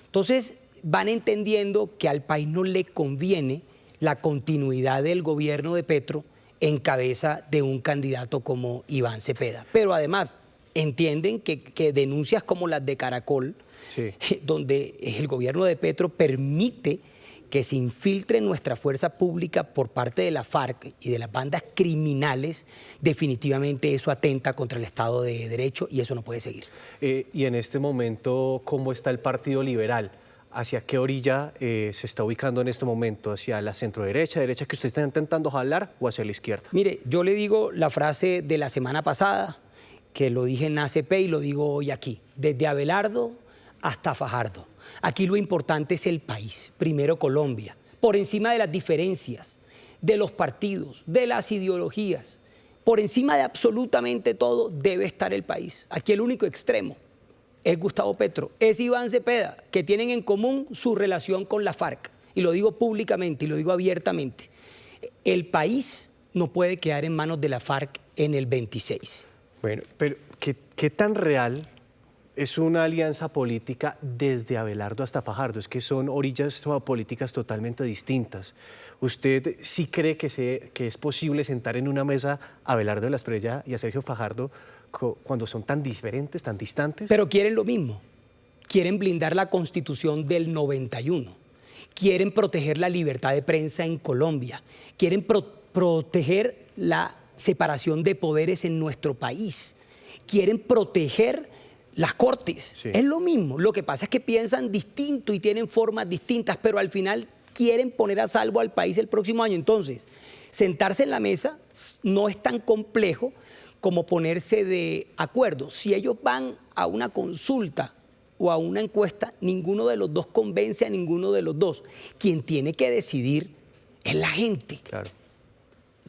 Entonces van entendiendo que al país no le conviene la continuidad del gobierno de Petro en cabeza de un candidato como Iván Cepeda. Pero además entienden que denuncias como las de Caracol, sí, donde el gobierno de Petro permite que se infiltre nuestra fuerza pública por parte de la FARC y de las bandas criminales, definitivamente eso atenta contra el Estado de Derecho y eso no puede seguir. Y en este momento, ¿cómo está el Partido Liberal? ¿Hacia qué orilla se está ubicando en este momento? ¿Hacia la centroderecha, derecha que usted está intentando jalar, o hacia la izquierda? Mire, yo le digo la frase de la semana pasada, que lo dije en ACP y lo digo hoy aquí, desde Abelardo hasta Fajardo. Aquí lo importante es el país, primero Colombia, por encima de las diferencias, de los partidos, de las ideologías, por encima de absolutamente todo debe estar el país. Aquí el único extremo es Gustavo Petro, es Iván Cepeda, que tienen en común su relación con la FARC. Y lo digo públicamente y lo digo abiertamente. El país no puede quedar en manos de la FARC en el 26. Bueno, pero ¿qué tan real es una alianza política desde Abelardo hasta Fajardo? Es que son orillas políticas totalmente distintas. ¿Usted sí cree que es posible sentar en una mesa a Abelardo de la Espriella y a Sergio Fajardo cuando son tan diferentes, tan distantes? Pero quieren lo mismo. Quieren blindar la Constitución del 91. Quieren proteger la libertad de prensa en Colombia. Quieren proteger la separación de poderes en nuestro país. Quieren proteger las cortes. Sí. Es lo mismo. Lo que pasa es que piensan distinto y tienen formas distintas, pero al final quieren poner a salvo al país el próximo año. Entonces, sentarse en la mesa no es tan complejo como ponerse de acuerdo. Si ellos van a una consulta o a una encuesta, ninguno de los dos convence a ninguno de los dos. Quien tiene que decidir es la gente. Claro.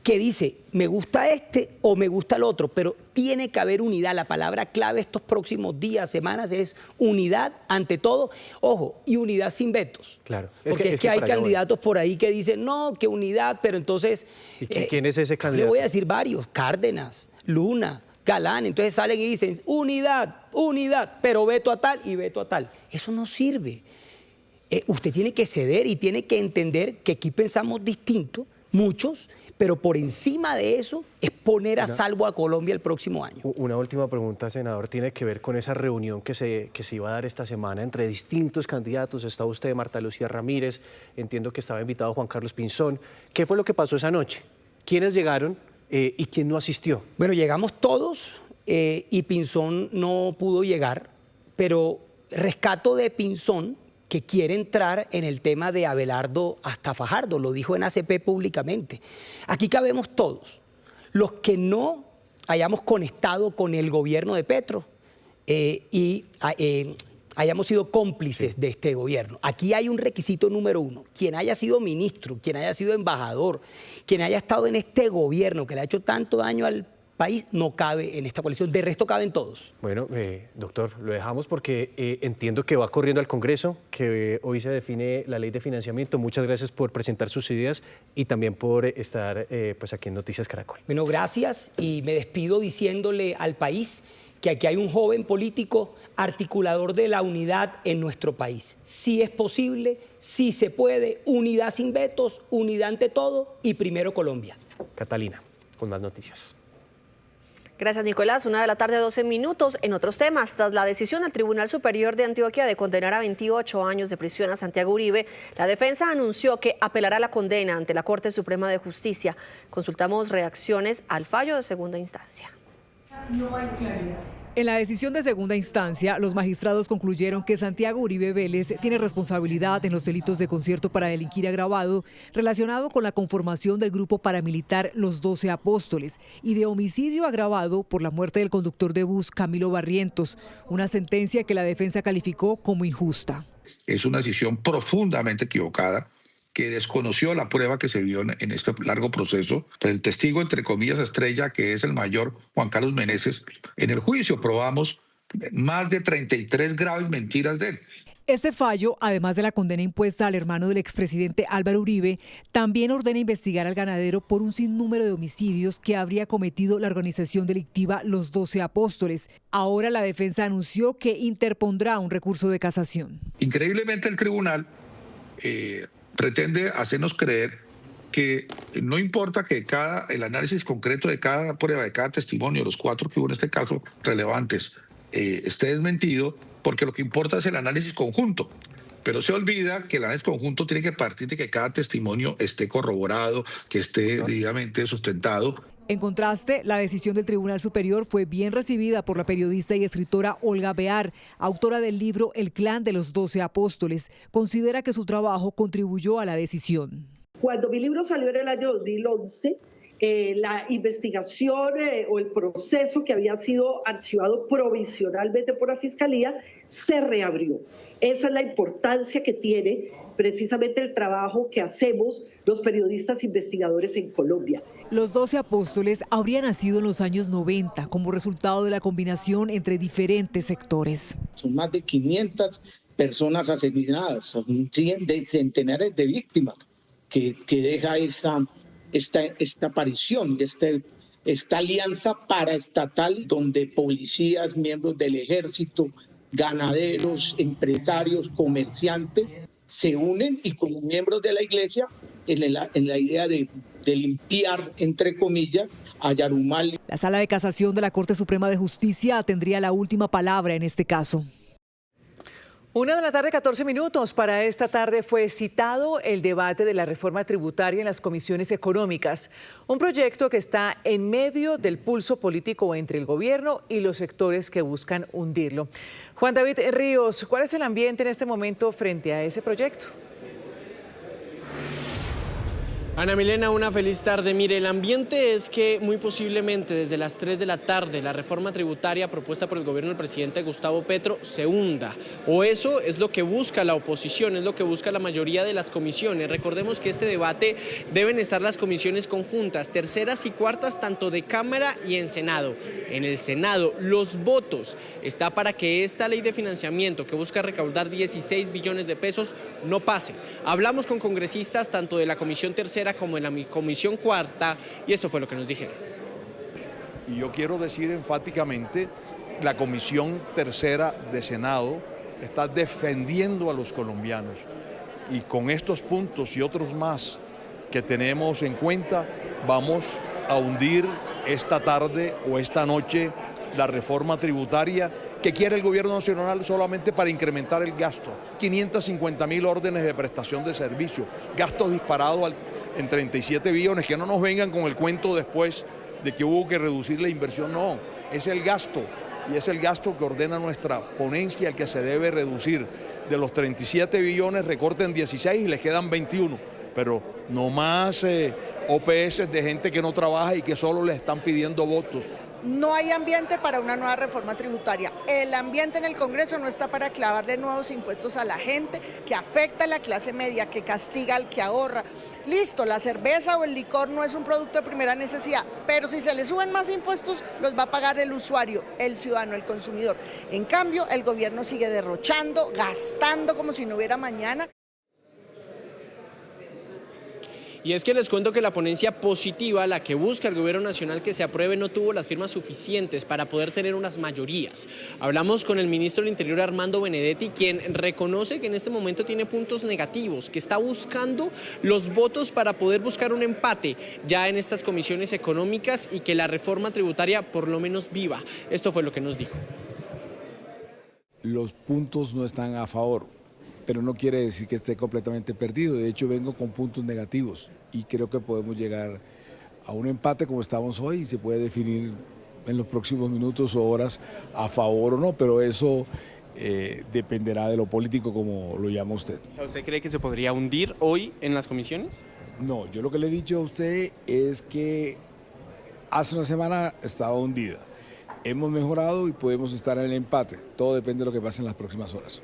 Que dice, me gusta este o me gusta el otro, pero tiene que haber unidad. La palabra clave estos próximos días, semanas, es unidad ante todo. Ojo, y unidad sin vetos. Claro. Porque es que hay candidatos por ahí que dicen, no, que unidad, pero entonces... ¿Y quién es ese candidato? Le voy a decir varios, Cárdenas, Luna, Galán. Entonces salen y dicen, unidad, unidad, pero veto a tal y veto a tal. Eso no sirve. Usted tiene que ceder y tiene que entender que aquí pensamos distinto, muchos, pero por encima de eso es poner a salvo a Colombia el próximo año. Una última pregunta, senador, tiene que ver con esa reunión que se iba a dar esta semana entre distintos candidatos. Está usted, Marta Lucía Ramírez, entiendo que estaba invitado Juan Carlos Pinzón. ¿Qué fue lo que pasó esa noche? ¿Quiénes llegaron y quién no asistió? Bueno, llegamos todos y Pinzón no pudo llegar, pero rescato de Pinzón, que quiere entrar en el tema de Abelardo hasta Fajardo, lo dijo en ACP públicamente. Aquí cabemos todos, los que no hayamos conectado con el gobierno de Petro hayamos sido cómplices de este gobierno. Aquí hay un requisito número uno: quien haya sido ministro, quien haya sido embajador, quien haya estado en este gobierno que le ha hecho tanto daño al país, no cabe en esta coalición. De resto caben todos. Bueno, doctor, lo dejamos porque entiendo que va corriendo al Congreso, que hoy se define la ley de financiamiento. Muchas gracias por presentar sus ideas y también por estar pues aquí en Noticias Caracol. Bueno, gracias, y me despido diciéndole al país que aquí hay un joven político articulador de la unidad en nuestro país. Sí es posible, sí se puede, unidad sin vetos, unidad ante todo y primero Colombia. Catalina, con más noticias. Gracias, Nicolás. 1:12 p.m. En otros temas, tras la decisión del Tribunal Superior de Antioquia de condenar a 28 años de prisión a Santiago Uribe, la defensa anunció que apelará la condena ante la Corte Suprema de Justicia. Consultamos reacciones al fallo de segunda instancia. No hay claridad. En la decisión de segunda instancia, los magistrados concluyeron que Santiago Uribe Vélez tiene responsabilidad en los delitos de concierto para delinquir agravado relacionado con la conformación del grupo paramilitar Los 12 Apóstoles y de homicidio agravado por la muerte del conductor de bus Camilo Barrientos, una sentencia que la defensa calificó como injusta. Es una decisión profundamente equivocada, que desconoció la prueba que se vio en este largo proceso. El testigo, entre comillas, estrella, que es el mayor Juan Carlos Meneses, en el juicio probamos más de 33 graves mentiras de él. Este fallo, además de la condena impuesta al hermano del expresidente Álvaro Uribe, también ordena investigar al ganadero por un sinnúmero de homicidios que habría cometido la organización delictiva Los 12 Apóstoles. Ahora la defensa anunció que interpondrá un recurso de casación. Increíblemente el tribunal pretende hacernos creer que no importa que el análisis concreto de cada prueba, de cada testimonio, los 4 que hubo en este caso relevantes, esté desmentido, porque lo que importa es el análisis conjunto. Pero se olvida que el análisis conjunto tiene que partir de que cada testimonio esté corroborado, que esté debidamente sustentado. En contraste, la decisión del Tribunal Superior fue bien recibida por la periodista y escritora Olga Bear, autora del libro El clan de los 12 apóstoles. Considera que su trabajo contribuyó a la decisión. Cuando mi libro salió en el año 2011, la investigación o el proceso que había sido archivado provisionalmente por la Fiscalía se reabrió. Esa es la importancia que tiene precisamente el trabajo que hacemos los periodistas investigadores en Colombia. Los 12 apóstoles habrían nacido en los años 90 como resultado de la combinación entre diferentes sectores. Son más de 500 personas asesinadas, son centenares de víctimas que deja esta aparición, esta alianza paraestatal donde policías, miembros del ejército, ganaderos, empresarios, comerciantes se unen y como miembros de la iglesia en la idea de limpiar, entre comillas, a Yarumal. La Sala de Casación de la Corte Suprema de Justicia tendría la última palabra en este caso. 1:14 p.m. Para esta tarde fue citado el debate de la reforma tributaria en las comisiones económicas, un proyecto que está en medio del pulso político entre el gobierno y los sectores que buscan hundirlo. Juan David Ríos, ¿cuál es el ambiente en este momento frente a ese proyecto? Ana Milena, una feliz tarde. Mire, el ambiente es que muy posiblemente desde las 3 de la tarde la reforma tributaria propuesta por el gobierno del presidente Gustavo Petro se hunda. O eso es lo que busca la oposición, es lo que busca la mayoría de las comisiones. Recordemos que este debate deben estar las comisiones conjuntas, terceras y cuartas, tanto de Cámara y en Senado. En el Senado, los votos está para que esta ley de financiamiento que busca recaudar 16 billones de pesos no pase. Hablamos con congresistas tanto de la comisión tercera como en la comisión cuarta y esto fue lo que nos dijeron. Y yo quiero decir enfáticamente, la comisión tercera de Senado está defendiendo a los colombianos y con estos puntos y otros más que tenemos en cuenta vamos a hundir esta tarde o esta noche la reforma tributaria que quiere el gobierno nacional solamente para incrementar el gasto. 550.000 órdenes de prestación de servicio, gastos disparados en 37 billones, que no nos vengan con el cuento después de que hubo que reducir la inversión, no, es el gasto, y es el gasto que ordena nuestra ponencia el que se debe reducir. De los 37 billones recorten 16 y les quedan 21, pero no más OPS de gente que no trabaja y que solo les están pidiendo votos. No hay ambiente para una nueva reforma tributaria. El ambiente en el Congreso no está para clavarle nuevos impuestos a la gente, que afecta a la clase media, que castiga al que ahorra. Listo, la cerveza o el licor no es un producto de primera necesidad, pero si se le suben más impuestos, los va a pagar el usuario, el ciudadano, el consumidor. En cambio, el gobierno sigue derrochando, gastando como si no hubiera mañana. Y es que les cuento que la ponencia positiva, la que busca el gobierno nacional que se apruebe, no tuvo las firmas suficientes para poder tener unas mayorías. Hablamos con el ministro del Interior, Armando Benedetti, quien reconoce que en este momento tiene puntos negativos, que está buscando los votos para poder buscar un empate ya en estas comisiones económicas y que la reforma tributaria por lo menos viva. Esto fue lo que nos dijo. Los puntos no están a favor, pero no quiere decir que esté completamente perdido. De hecho, vengo con puntos negativos y creo que podemos llegar a un empate como estamos hoy y se puede definir en los próximos minutos o horas a favor o no, pero eso dependerá de lo político, como lo llama usted. O sea, ¿usted cree que se podría hundir hoy en las comisiones? No, yo lo que le he dicho a usted es que hace una semana estaba hundida. Hemos mejorado y podemos estar en el empate. Todo depende de lo que pase en las próximas horas.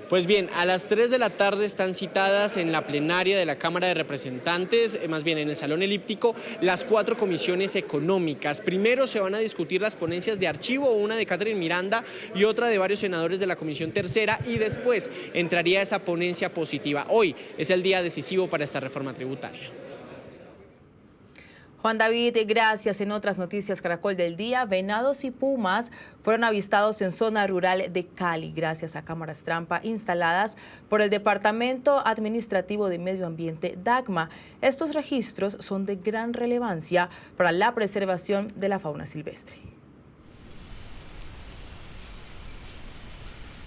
Pues bien, a las 3 de la tarde están citadas en la plenaria de la Cámara de Representantes, más bien en el Salón Elíptico, las 4 comisiones económicas. Primero se van a discutir las ponencias de archivo, una de Catherine Miranda y otra de varios senadores de la Comisión Tercera, y después entraría esa ponencia positiva. Hoy es el día decisivo para esta reforma tributaria. Juan David, gracias. En otras noticias, Caracol del Día, venados y pumas fueron avistados en zona rural de Cali, gracias a cámaras trampa instaladas por el Departamento Administrativo de Medio Ambiente, DACMA. Estos registros son de gran relevancia para la preservación de la fauna silvestre.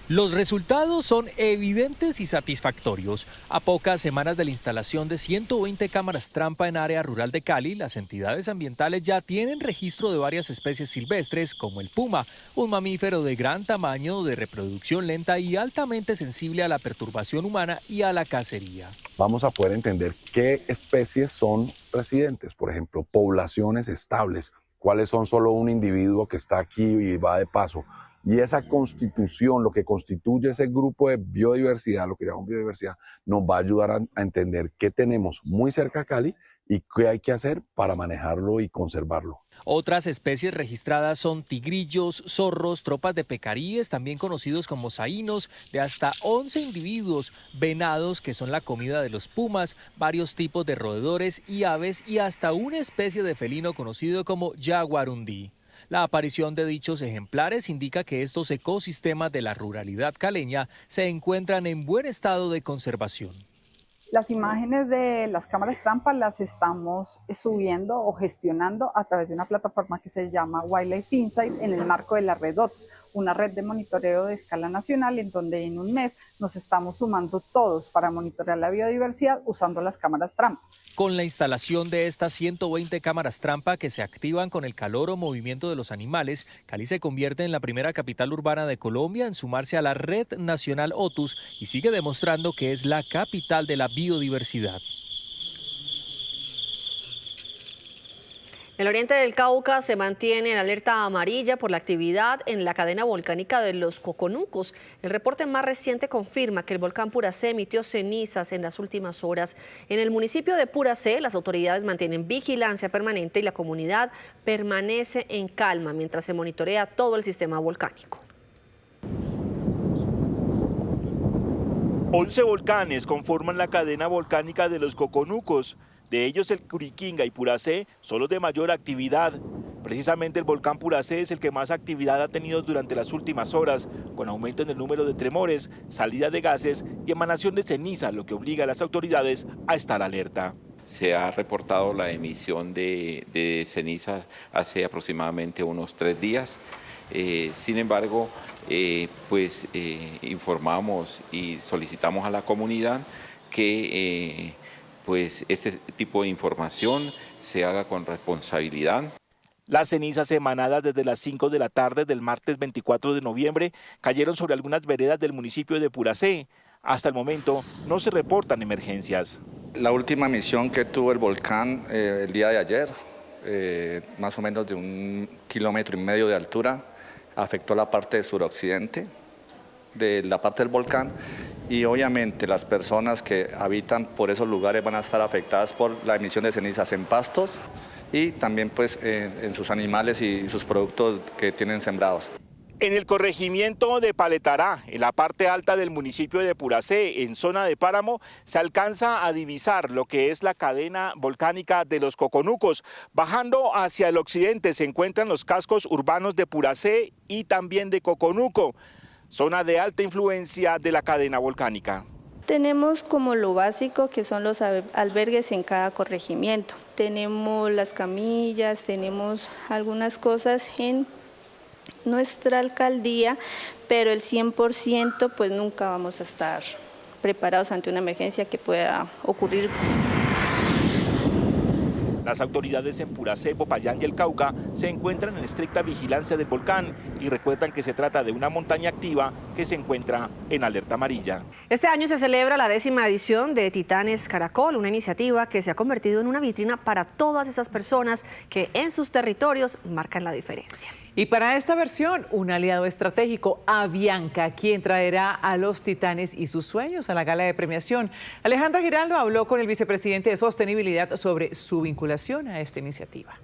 Los resultados son evidentes y satisfactorios. A pocas semanas de la instalación de 120 cámaras trampa en área rural de Cali, las entidades ambientales ya tienen registro de varias especies silvestres como el puma, un mamífero de gran tamaño, de reproducción lenta y altamente sensible a la perturbación humana y a la cacería. Vamos a poder entender qué especies son residentes, por ejemplo, poblaciones estables, cuáles son solo un individuo que está aquí y va de paso. Y esa constitución, lo que constituye ese grupo de biodiversidad, lo que llamamos biodiversidad, nos va a ayudar a entender qué tenemos muy cerca a Cali y qué hay que hacer para manejarlo y conservarlo. Otras especies registradas son tigrillos, zorros, tropas de pecaríes, también conocidos como saínos, de hasta 11 individuos, venados, que son la comida de los pumas, varios tipos de roedores y aves, y hasta una especie de felino conocido como jaguarundí. La aparición de dichos ejemplares indica que estos ecosistemas de la ruralidad caleña se encuentran en buen estado de conservación. Las imágenes de las cámaras trampa las estamos subiendo o gestionando a través de una plataforma que se llama Wildlife Insight en el marco de la red OTS, una red de monitoreo de escala nacional en donde en un mes nos estamos sumando todos para monitorear la biodiversidad usando las cámaras trampa. Con la instalación de estas 120 cámaras trampa que se activan con el calor o movimiento de los animales, Cali se convierte en la primera capital urbana de Colombia en sumarse a la red nacional OTUS y sigue demostrando que es la capital de la biodiversidad. En el oriente del Cauca se mantiene en alerta amarilla por la actividad en la cadena volcánica de los Coconucos. El reporte más reciente confirma que el volcán Puracé emitió cenizas en las últimas horas. En el municipio de Puracé, las autoridades mantienen vigilancia permanente y la comunidad permanece en calma mientras se monitorea todo el sistema volcánico. 11 volcanes conforman la cadena volcánica de los Coconucos. De ellos, el Curiquinga y Puracé son los de mayor actividad. Precisamente el volcán Puracé es el que más actividad ha tenido durante las últimas horas, con aumento en el número de tremores, salida de gases y emanación de ceniza, lo que obliga a las autoridades a estar alerta. Se ha reportado la emisión de cenizas hace aproximadamente unos 3 días. Sin embargo, informamos y solicitamos a la comunidad que este tipo de información se haga con responsabilidad. Las cenizas emanadas desde las 5 de la tarde del martes 24 de noviembre cayeron sobre algunas veredas del municipio de Puracé. Hasta el momento no se reportan emergencias. La última emisión que tuvo el volcán el día de ayer, más o menos de 1,5 kilómetros de altura, afectó la parte suroccidente de la parte del volcán y obviamente las personas que habitan por esos lugares van a estar afectadas por la emisión de cenizas en pastos y también pues en sus animales y sus productos que tienen sembrados. En el corregimiento de Paletará, en la parte alta del municipio de Puracé, en zona de páramo, se alcanza a divisar lo que es la cadena volcánica de los Coconucos. Bajando hacia el occidente se encuentran los cascos urbanos de Puracé y también de Coconuco, zona de alta influencia de la cadena volcánica. Tenemos como lo básico que son los albergues en cada corregimiento. Tenemos las camillas, tenemos algunas cosas en nuestra alcaldía, pero el 100% pues nunca vamos a estar preparados ante una emergencia que pueda ocurrir. Las autoridades en Puracé, Popayán y el Cauca se encuentran en estricta vigilancia del volcán y recuerdan que se trata de una montaña activa que se encuentra en alerta amarilla. Este año se celebra la 10ª edición de Titanes Caracol, una iniciativa que se ha convertido en una vitrina para todas esas personas que en sus territorios marcan la diferencia. Y para esta versión, un aliado estratégico, Avianca, quien traerá a los titanes y sus sueños a la gala de premiación. Alejandra Giraldo habló con el vicepresidente de Sostenibilidad sobre su vinculación a esta iniciativa.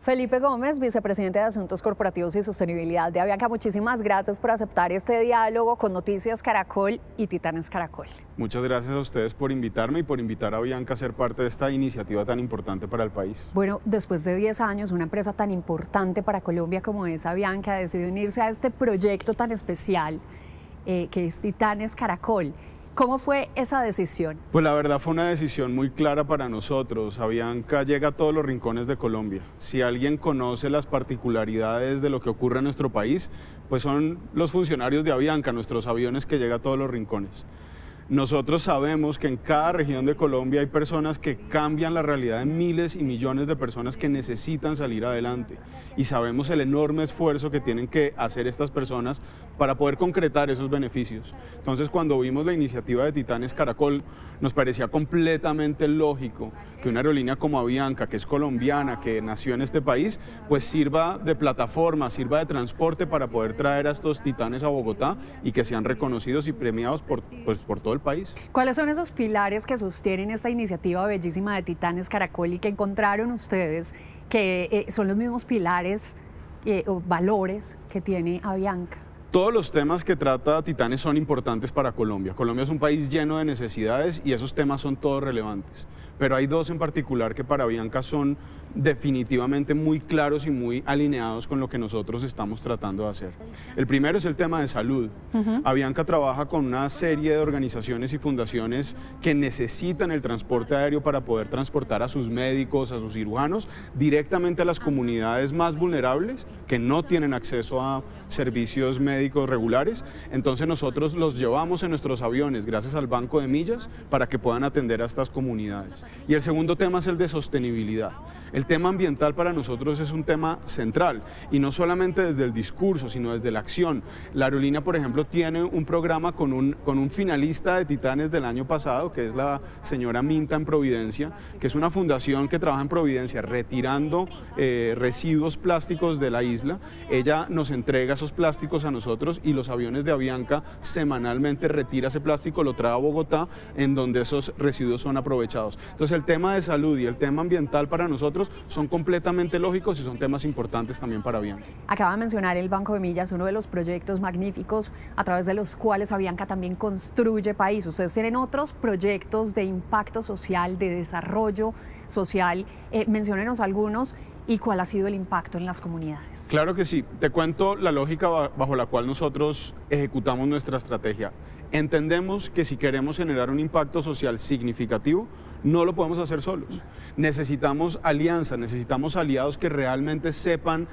Felipe Gómez, vicepresidente de Asuntos Corporativos y Sostenibilidad de Avianca, muchísimas gracias por aceptar este diálogo con Noticias Caracol y Titanes Caracol. Muchas gracias a ustedes por invitarme y por invitar a Avianca a ser parte de esta iniciativa tan importante para el país. Bueno, después de 10 años, una empresa tan importante para Colombia como es Avianca decidió unirse a este proyecto tan especial que es Titanes Caracol. ¿Cómo fue esa decisión? Pues la verdad fue una decisión muy clara para nosotros. Avianca llega a todos los rincones de Colombia. Si alguien conoce las particularidades de lo que ocurre en nuestro país, pues son los funcionarios de Avianca, nuestros aviones que llegan a todos los rincones. Nosotros sabemos que en cada región de Colombia hay personas que cambian la realidad de miles y millones de personas que necesitan salir adelante. Y sabemos el enorme esfuerzo que tienen que hacer estas personas para poder concretar esos beneficios. Entonces, cuando vimos la iniciativa de Titanes Caracol, nos parecía completamente lógico que una aerolínea como Avianca, que es colombiana, que nació en este país, pues sirva de plataforma, sirva de transporte para poder traer a estos titanes a Bogotá y que sean reconocidos y premiados por todo el país. ¿Cuáles son esos pilares que sostienen esta iniciativa bellísima de Titanes Caracol y que encontraron ustedes que son los mismos pilares o valores que tiene Avianca? Todos los temas que trata Titanes son importantes para Colombia. Colombia es un país lleno de necesidades y esos temas son todos relevantes. Pero hay dos en particular que para Avianca son definitivamente muy claros y muy alineados con lo que nosotros estamos tratando de hacer. El primero es el tema de salud. Avianca trabaja con una serie de organizaciones y fundaciones que necesitan el transporte aéreo para poder transportar a sus médicos, a sus cirujanos, directamente a las comunidades más vulnerables que no tienen acceso a servicios médicos regulares. Entonces nosotros los llevamos en nuestros aviones gracias al banco de millas para que puedan atender a estas comunidades. Y el segundo tema es el de sostenibilidad. El tema ambiental para nosotros es un tema central y no solamente desde el discurso, sino desde la acción. La aerolínea, por ejemplo, tiene un programa con un finalista de Titanes del año pasado, que es la señora Minta en Providencia, que es una fundación que trabaja en Providencia retirando residuos plásticos de la isla. Ella nos entrega esos plásticos a nosotros y los aviones de Avianca semanalmente retira ese plástico, lo trae a Bogotá, en donde esos residuos son aprovechados. Entonces el tema de salud y el tema ambiental para nosotros son completamente lógicos y son temas importantes también para Avianca. Acaba de mencionar el Banco de Millas, uno de los proyectos magníficos a través de los cuales Avianca también construye país. Ustedes tienen otros proyectos de impacto social, de desarrollo social. Menciónenos algunos y cuál ha sido el impacto en las comunidades. Claro que sí. Te cuento la lógica bajo la cual nosotros ejecutamos nuestra estrategia. Entendemos que si queremos generar un impacto social significativo, no lo podemos hacer solos. Necesitamos alianzas, necesitamos aliados que realmente sepan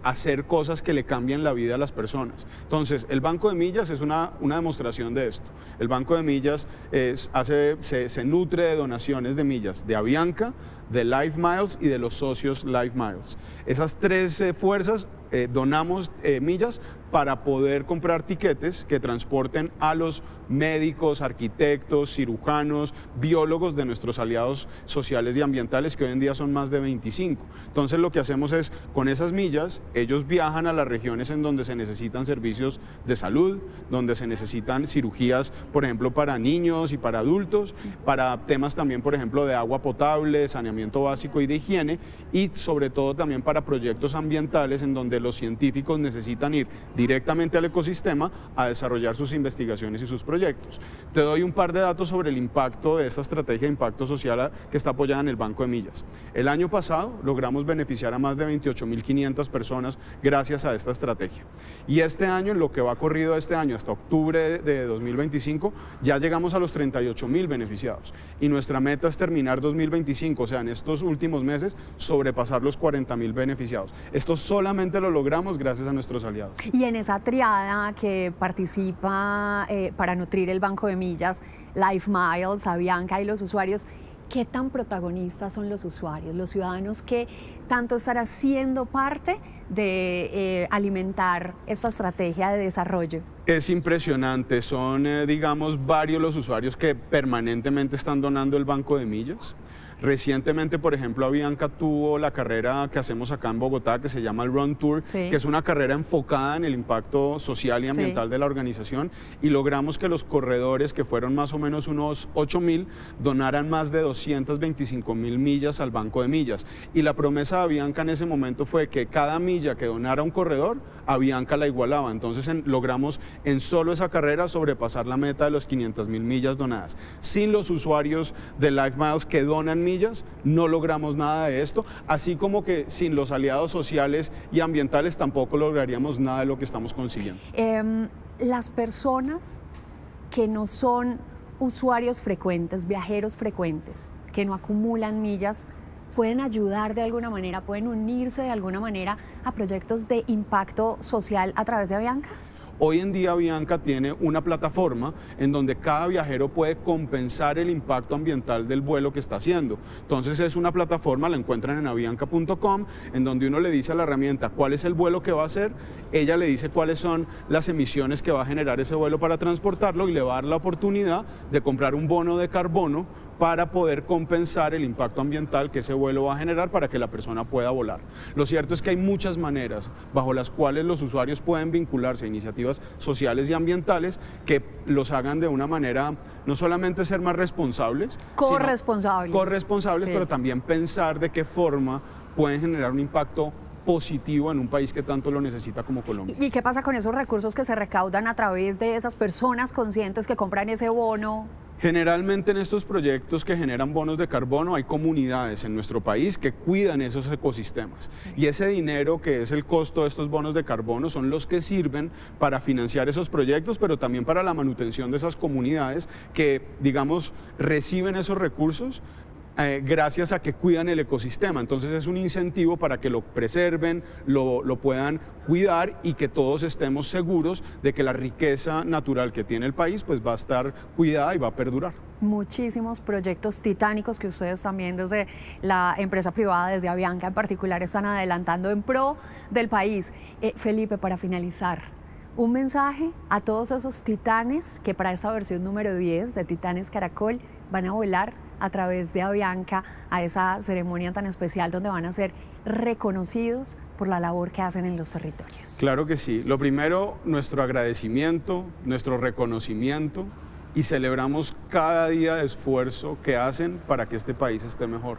hacer cosas que le cambien la vida a las personas. Entonces, el Banco de Millas es una demostración de esto. El Banco de Millas se nutre de donaciones de millas de Avianca de Life Miles y de los socios Life Miles. Esas tres fuerzas donamos millas para poder comprar tiquetes que transporten a los médicos, arquitectos, cirujanos, biólogos de nuestros aliados sociales y ambientales, que hoy en día son más de 25. Entonces lo que hacemos es, con esas millas, ellos viajan a las regiones en donde se necesitan servicios de salud, donde se necesitan cirugías, por ejemplo, para niños y para adultos, para temas también, por ejemplo, de agua potable, saneamiento básico y de higiene, y sobre todo también para proyectos ambientales en donde los científicos necesitan ir directamente al ecosistema a desarrollar sus investigaciones y sus proyectos. Te doy un par de datos sobre el impacto de esta estrategia de impacto social que está apoyada en el Banco de Millas. El año pasado logramos beneficiar a más de 28.500 personas gracias a esta estrategia. Y este año, en lo que va corrido este año hasta octubre de 2025, ya llegamos a los 38.000 beneficiados. Y nuestra meta es terminar 2025, o sea, en estos últimos meses, sobrepasar los 40.000 beneficiados. Esto solamente lo logramos gracias a nuestros aliados. Y en esa triada que participa para nutrir el Banco de Millas, Life Miles, Avianca y los usuarios, ¿qué tan protagonistas son los usuarios, los ciudadanos que tanto están haciendo parte de alimentar esta estrategia de desarrollo? Es impresionante, son digamos varios los usuarios que permanentemente están donando el Banco de Millas. Recientemente, por ejemplo, Avianca tuvo la carrera que hacemos acá en Bogotá, que se llama el Run Tour, que es una carrera enfocada en el impacto social y ambiental de la organización, y logramos que los corredores, que fueron más o menos unos 8.000, donaran más de 225.000 millas al Banco de Millas. Y la promesa de Avianca en ese momento fue que cada milla que donara un corredor, Avianca la igualaba. Entonces logramos en solo esa carrera sobrepasar la meta de los 500.000 millas donadas. Sin los usuarios de Life Miles que donan millas, no logramos nada de esto, así como que sin los aliados sociales y ambientales tampoco lograríamos nada de lo que estamos consiguiendo. Las personas que no son usuarios frecuentes, viajeros frecuentes, que no acumulan millas, ¿pueden ayudar de alguna manera, pueden unirse de alguna manera a proyectos de impacto social a través de Avianca? Hoy en día Avianca tiene una plataforma en donde cada viajero puede compensar el impacto ambiental del vuelo que está haciendo. Entonces es una plataforma, la encuentran en avianca.com, en donde uno le dice a la herramienta cuál es el vuelo que va a hacer, ella le dice cuáles son las emisiones que va a generar ese vuelo para transportarlo y le va a dar la oportunidad de comprar un bono de carbono para poder compensar el impacto ambiental que ese vuelo va a generar para que la persona pueda volar. Lo cierto es que hay muchas maneras bajo las cuales los usuarios pueden vincularse a iniciativas sociales y ambientales que los hagan de una manera, no solamente ser más responsables, corresponsables, pero también pensar de qué forma pueden generar un impacto positivo en un país que tanto lo necesita como Colombia. ¿Y qué pasa con esos recursos que se recaudan a través de esas personas conscientes que compran ese bono? Generalmente en estos proyectos que generan bonos de carbono hay comunidades en nuestro país que cuidan esos ecosistemas y ese dinero que es el costo de estos bonos de carbono son los que sirven para financiar esos proyectos, pero también para la manutención de esas comunidades que, digamos, reciben esos recursos gracias a que cuidan el ecosistema. Entonces es un incentivo para que lo preserven, lo puedan cuidar y que todos estemos seguros de que la riqueza natural que tiene el país pues va a estar cuidada y va a perdurar. Muchísimos proyectos titánicos que ustedes también desde la empresa privada, desde Avianca en particular, están adelantando en pro del país. Felipe, para finalizar, un mensaje a todos esos titanes que para esta versión número 10 de Titanes Caracol van a volar a través de Avianca a esa ceremonia tan especial donde van a ser reconocidos por la labor que hacen en los territorios. Claro que sí. Lo primero, nuestro agradecimiento, nuestro reconocimiento y celebramos cada día de esfuerzo que hacen para que este país esté mejor.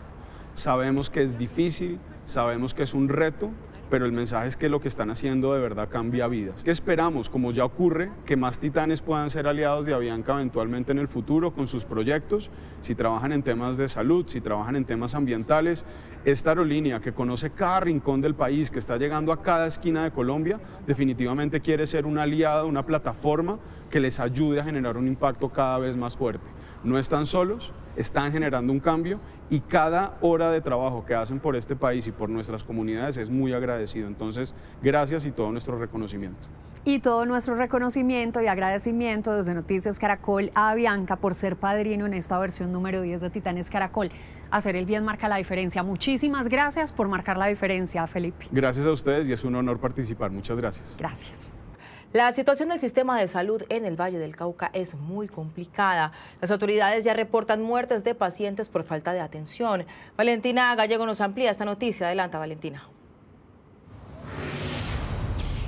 Sabemos que es difícil, sabemos que es un reto, pero el mensaje es que lo que están haciendo de verdad cambia vidas. ¿Qué esperamos? Como ya ocurre, que más titanes puedan ser aliados de Avianca eventualmente en el futuro con sus proyectos, si trabajan en temas de salud, si trabajan en temas ambientales. Esta aerolínea que conoce cada rincón del país, que está llegando a cada esquina de Colombia, definitivamente quiere ser un aliado, una plataforma que les ayude a generar un impacto cada vez más fuerte. No están solos, están generando un cambio y cada hora de trabajo que hacen por este país y por nuestras comunidades es muy agradecido. Entonces, gracias y todo nuestro reconocimiento. Y todo nuestro reconocimiento y agradecimiento desde Noticias Caracol a Bianca por ser padrino en esta versión número 10 de Titanes Caracol. Hacer el bien marca la diferencia. Muchísimas gracias por marcar la diferencia, Felipe. Gracias a ustedes y es un honor participar. Muchas gracias. Gracias. La situación del sistema de salud en el Valle del Cauca es muy complicada. Las autoridades ya reportan muertes de pacientes por falta de atención. Valentina Gallego nos amplía esta noticia. Adelanta, Valentina.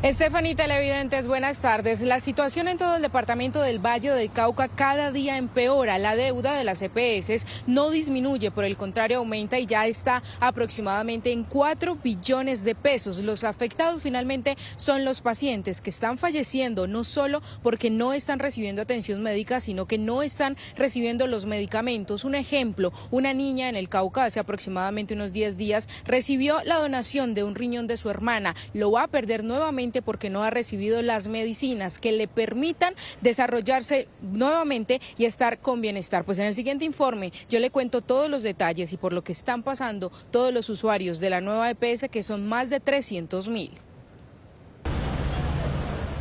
Estefanía, televidentes, buenas tardes. La situación en todo el departamento del Valle del Cauca cada día empeora. La deuda de las EPS no disminuye, por el contrario aumenta y ya está aproximadamente en 4 billones de pesos. Los afectados finalmente son los pacientes que están falleciendo, no solo porque no están recibiendo atención médica, sino que no están recibiendo los medicamentos. Un ejemplo, una niña en el Cauca hace aproximadamente unos 10 días recibió la donación de un riñón de su hermana. Lo va a perder nuevamente porque no ha recibido las medicinas que le permitan desarrollarse nuevamente y estar con bienestar. Pues en el siguiente informe yo le cuento todos los detalles y por lo que están pasando todos los usuarios de la nueva EPS, que son más de 300.000.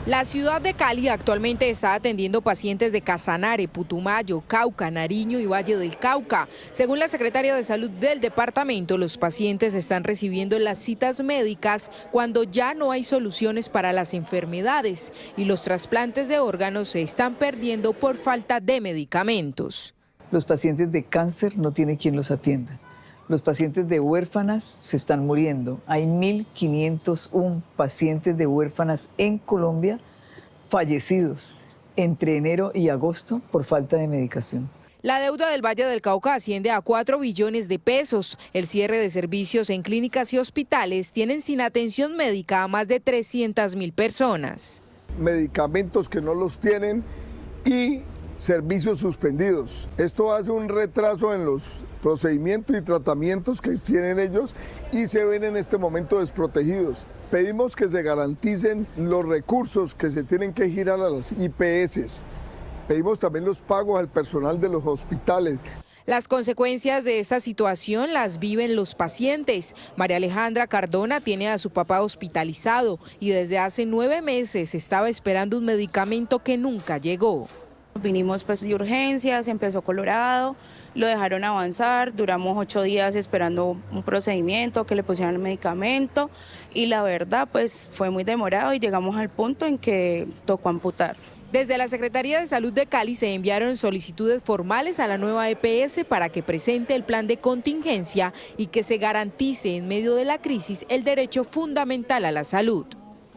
La ciudad de Cali actualmente está atendiendo pacientes de Casanare, Putumayo, Cauca, Nariño y Valle del Cauca. Según la secretaria de Salud del departamento, los pacientes están recibiendo las citas médicas cuando ya no hay soluciones para las enfermedades y los trasplantes de órganos se están perdiendo por falta de medicamentos. Los pacientes de cáncer no tienen quien los atienda. Los pacientes de huérfanas se están muriendo. Hay 1.501 pacientes de huérfanas en Colombia fallecidos entre enero y agosto por falta de medicación. La deuda del Valle del Cauca asciende a 4 billones de pesos. El cierre de servicios en clínicas y hospitales tienen sin atención médica a más de 300.000 personas. Medicamentos que no los tienen y servicios suspendidos. Esto hace un retraso en los procedimientos y tratamientos que tienen ellos y se ven en este momento desprotegidos. Pedimos que se garanticen los recursos que se tienen que girar a las IPS. Pedimos también los pagos al personal de los hospitales. Las consecuencias de esta situación las viven los pacientes. María Alejandra Cardona tiene a su papá hospitalizado y desde hace 9 meses estaba esperando un medicamento que nunca llegó. Vinimos pues de urgencias, empezó colorado, lo dejaron avanzar, duramos 8 días esperando un procedimiento, que le pusieran el medicamento y la verdad pues fue muy demorado y llegamos al punto en que tocó amputar. Desde la Secretaría de Salud de Cali se enviaron solicitudes formales a la nueva EPS para que presente el plan de contingencia y que se garantice en medio de la crisis el derecho fundamental a la salud.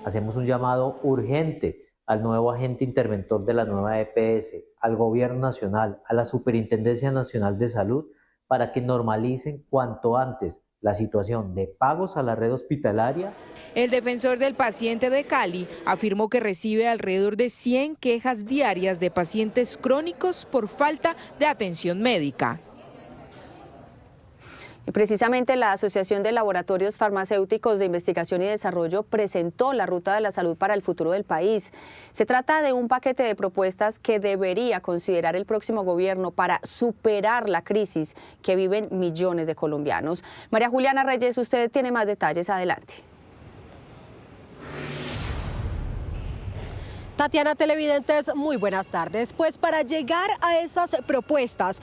Hacemos un llamado urgente al nuevo agente interventor de la nueva EPS, al Gobierno Nacional, a la Superintendencia Nacional de Salud, para que normalicen cuanto antes la situación de pagos a la red hospitalaria. El defensor del paciente de Cali afirmó que recibe alrededor de 100 quejas diarias de pacientes crónicos por falta de atención médica. Y precisamente la Asociación de Laboratorios Farmacéuticos de Investigación y Desarrollo presentó la Ruta de la Salud para el futuro del país. Se trata de un paquete de propuestas que debería considerar el próximo gobierno para superar la crisis que viven millones de colombianos. María Juliana Reyes, usted tiene más detalles, adelante. Tatiana, televidentes, muy buenas tardes. Pues para llegar a esas propuestas,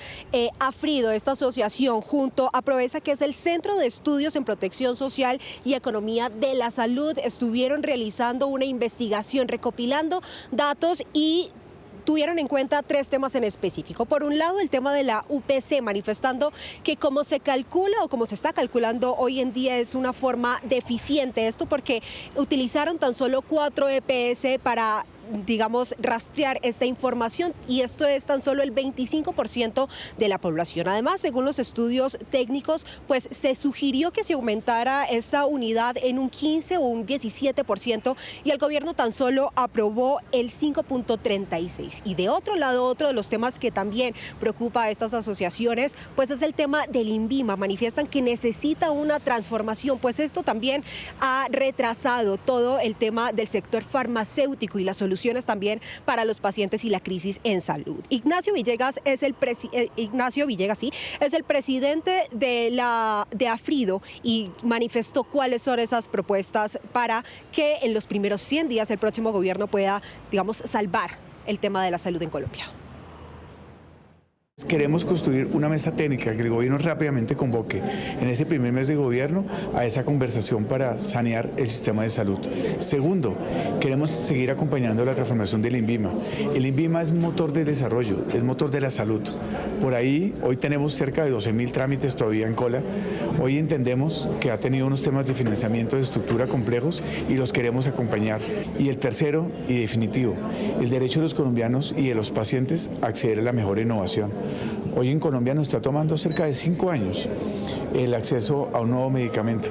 AFRIDO, esta asociación, junto a PROESA, que es el Centro de Estudios en Protección Social y Economía de la Salud, estuvieron realizando una investigación, recopilando datos y tuvieron en cuenta 3 temas en específico. Por un lado, el tema de la UPC, manifestando que como se calcula o como se está calculando hoy en día es una forma deficiente. Esto porque utilizaron tan solo 4 EPS para, digamos, rastrear esta información y esto es tan solo el 25% de la población. Además, según los estudios técnicos, pues se sugirió que se aumentara esa unidad en un 15 o un 17% y el gobierno tan solo aprobó el 5.36%. Y de otro lado, otro de los temas que también preocupa a estas asociaciones, pues es el tema del INVIMA. Manifiestan que necesita una transformación, pues esto también ha retrasado todo el tema del sector farmacéutico y la solución soluciones también para los pacientes y la crisis en salud. Ignacio Villegas es el presidente de AFRIDO y manifestó cuáles son esas propuestas para que en los primeros 100 días el próximo gobierno pueda, digamos, salvar el tema de la salud en Colombia. Queremos construir una mesa técnica que el gobierno rápidamente convoque en ese primer mes de gobierno a esa conversación para sanear el sistema de salud. Segundo, queremos seguir acompañando la transformación del INVIMA. El INVIMA es motor de desarrollo, es motor de la salud. Por ahí, hoy tenemos cerca de 12.000 trámites todavía en cola. Hoy entendemos que ha tenido unos temas de financiamiento de estructura complejos y los queremos acompañar. Y el tercero y definitivo, el derecho de los colombianos y de los pacientes a acceder a la mejor innovación. Hoy en Colombia nos está tomando cerca de 5 años el acceso a un nuevo medicamento.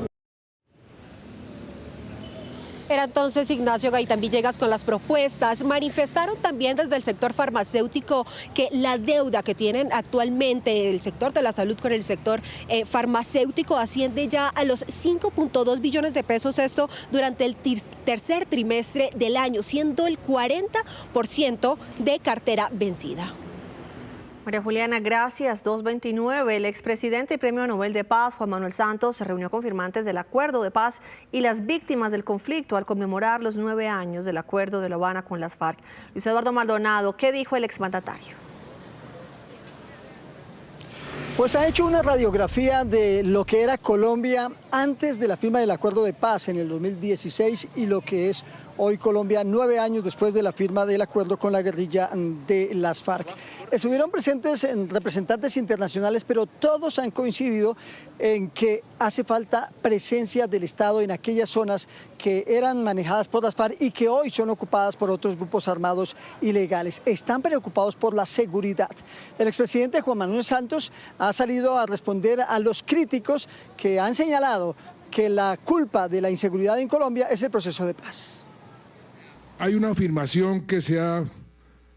Era entonces Ignacio Gaitán Villegas con las propuestas. Manifestaron también desde el sector farmacéutico que la deuda que tienen actualmente el sector de la salud con el sector farmacéutico asciende ya a los 5.2 billones de pesos, esto durante el tercer trimestre del año, siendo el 40% de cartera vencida. María Juliana, gracias. 2:29. El expresidente y Premio Nobel de Paz, Juan Manuel Santos, se reunió con firmantes del Acuerdo de Paz y las víctimas del conflicto al conmemorar los 9 años del Acuerdo de La Habana con las FARC. Luis Eduardo Maldonado, ¿qué dijo el exmandatario? Pues ha hecho una radiografía de lo que era Colombia antes de la firma del Acuerdo de Paz en el 2016 y lo que es hoy Colombia 9 años después de la firma del acuerdo con la guerrilla de las FARC. Estuvieron presentes representantes internacionales, pero todos han coincidido en que hace falta presencia del Estado en aquellas zonas que eran manejadas por las FARC y que hoy son ocupadas por otros grupos armados ilegales. Están preocupados por la seguridad. El expresidente Juan Manuel Santos ha salido a responder a los críticos que han señalado que la culpa de la inseguridad en Colombia es el proceso de paz. Hay una afirmación que se ha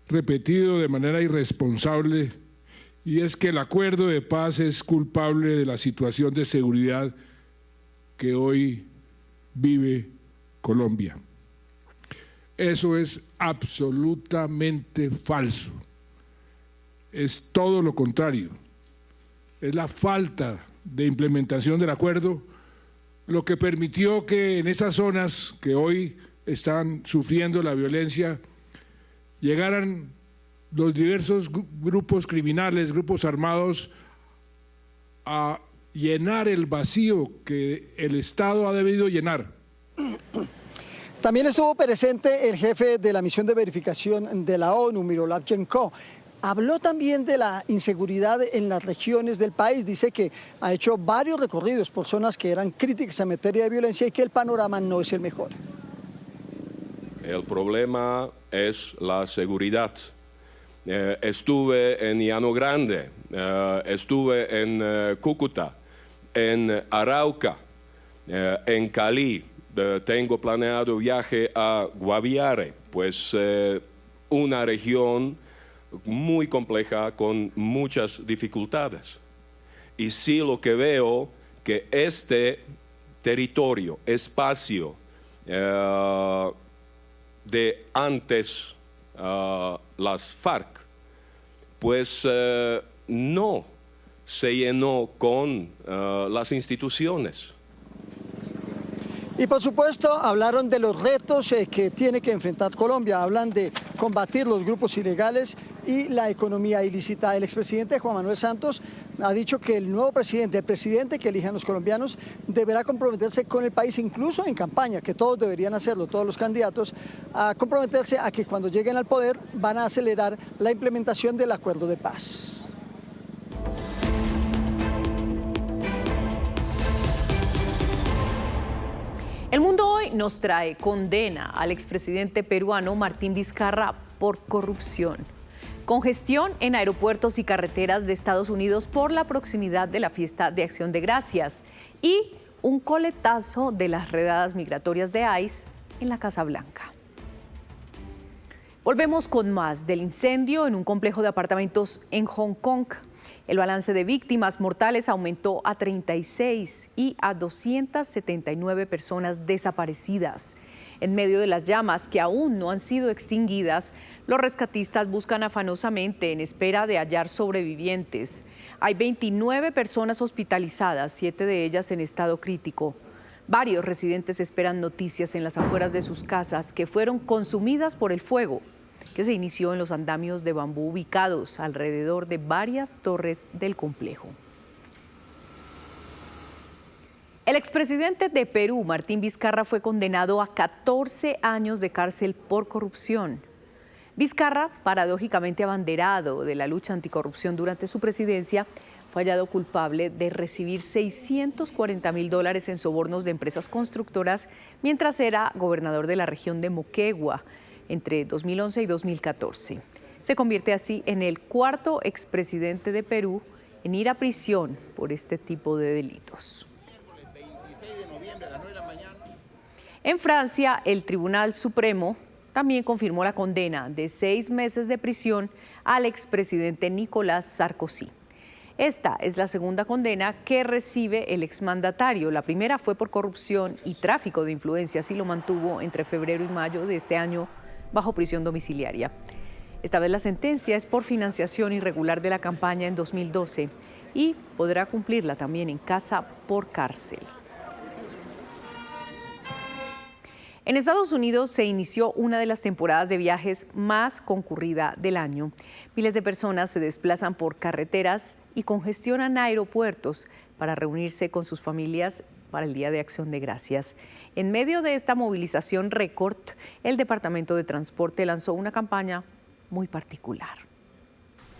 repetido de manera irresponsable y es que el acuerdo de paz es culpable de la situación de seguridad que hoy vive Colombia. Eso es absolutamente falso. Es todo lo contrario. Es la falta de implementación del acuerdo lo que permitió que en esas zonas que hoy están sufriendo la violencia, llegaran los diversos grupos criminales, grupos armados, a llenar el vacío que el Estado ha debido llenar. También estuvo presente el jefe de la misión de verificación de la ONU, Miroslav Jenko. Habló también de la inseguridad en las regiones del país. Dice que ha hecho varios recorridos por zonas que eran críticas en materia de violencia y que el panorama no es el mejor. El problema es la seguridad. Estuve en Llano Grande, estuve en Cúcuta, en Arauca, en Cali. Tengo planeado viaje a Guaviare, pues una región muy compleja con muchas dificultades. Y sí lo que veo que este territorio, espacio, de antes las FARC, pues no se llenó con las instituciones. Y por supuesto hablaron de los retos que tiene que enfrentar Colombia. Hablan de combatir los grupos ilegales y la economía ilícita. El expresidente Juan Manuel Santos ha dicho que el nuevo presidente, el presidente que elijan los colombianos, deberá comprometerse con el país, incluso en campaña, que todos deberían hacerlo, todos los candidatos, a comprometerse a que cuando lleguen al poder van a acelerar la implementación del acuerdo de paz. El Mundo Hoy nos trae condena al expresidente peruano Martín Vizcarra por corrupción. Congestión en aeropuertos y carreteras de Estados Unidos por la proximidad de la fiesta de Acción de Gracias y un coletazo de las redadas migratorias de ICE en la Casa Blanca. Volvemos con más del incendio en un complejo de apartamentos en Hong Kong. El balance de víctimas mortales aumentó a 36 y a 279 personas desaparecidas. En medio de las llamas que aún no han sido extinguidas, los rescatistas buscan afanosamente en espera de hallar sobrevivientes. Hay 29 personas hospitalizadas, 7 de ellas en estado crítico. Varios residentes esperan noticias en las afueras de sus casas que fueron consumidas por el fuego, que se inició en los andamios de bambú ubicados alrededor de varias torres del complejo. El expresidente de Perú, Martín Vizcarra, fue condenado a 14 años de cárcel por corrupción. Vizcarra, paradójicamente abanderado de la lucha anticorrupción durante su presidencia, fue hallado culpable de recibir $640.000 en sobornos de empresas constructoras mientras era gobernador de la región de Moquegua entre 2011 y 2014. Se convierte así en el cuarto expresidente de Perú en ir a prisión por este tipo de delitos. En Francia, el Tribunal Supremo también confirmó la condena de 6 meses de prisión al expresidente Nicolás Sarkozy. Esta es la segunda condena que recibe el exmandatario. La primera fue por corrupción y tráfico de influencias y lo mantuvo entre febrero y mayo de este año bajo prisión domiciliaria. Esta vez la sentencia es por financiación irregular de la campaña en 2012 y podrá cumplirla también en casa por cárcel. En Estados Unidos se inició una de las temporadas de viajes más concurrida del año. Miles de personas se desplazan por carreteras y congestionan aeropuertos para reunirse con sus familias para el Día de Acción de Gracias. En medio de esta movilización récord, el Departamento de Transporte lanzó una campaña muy particular.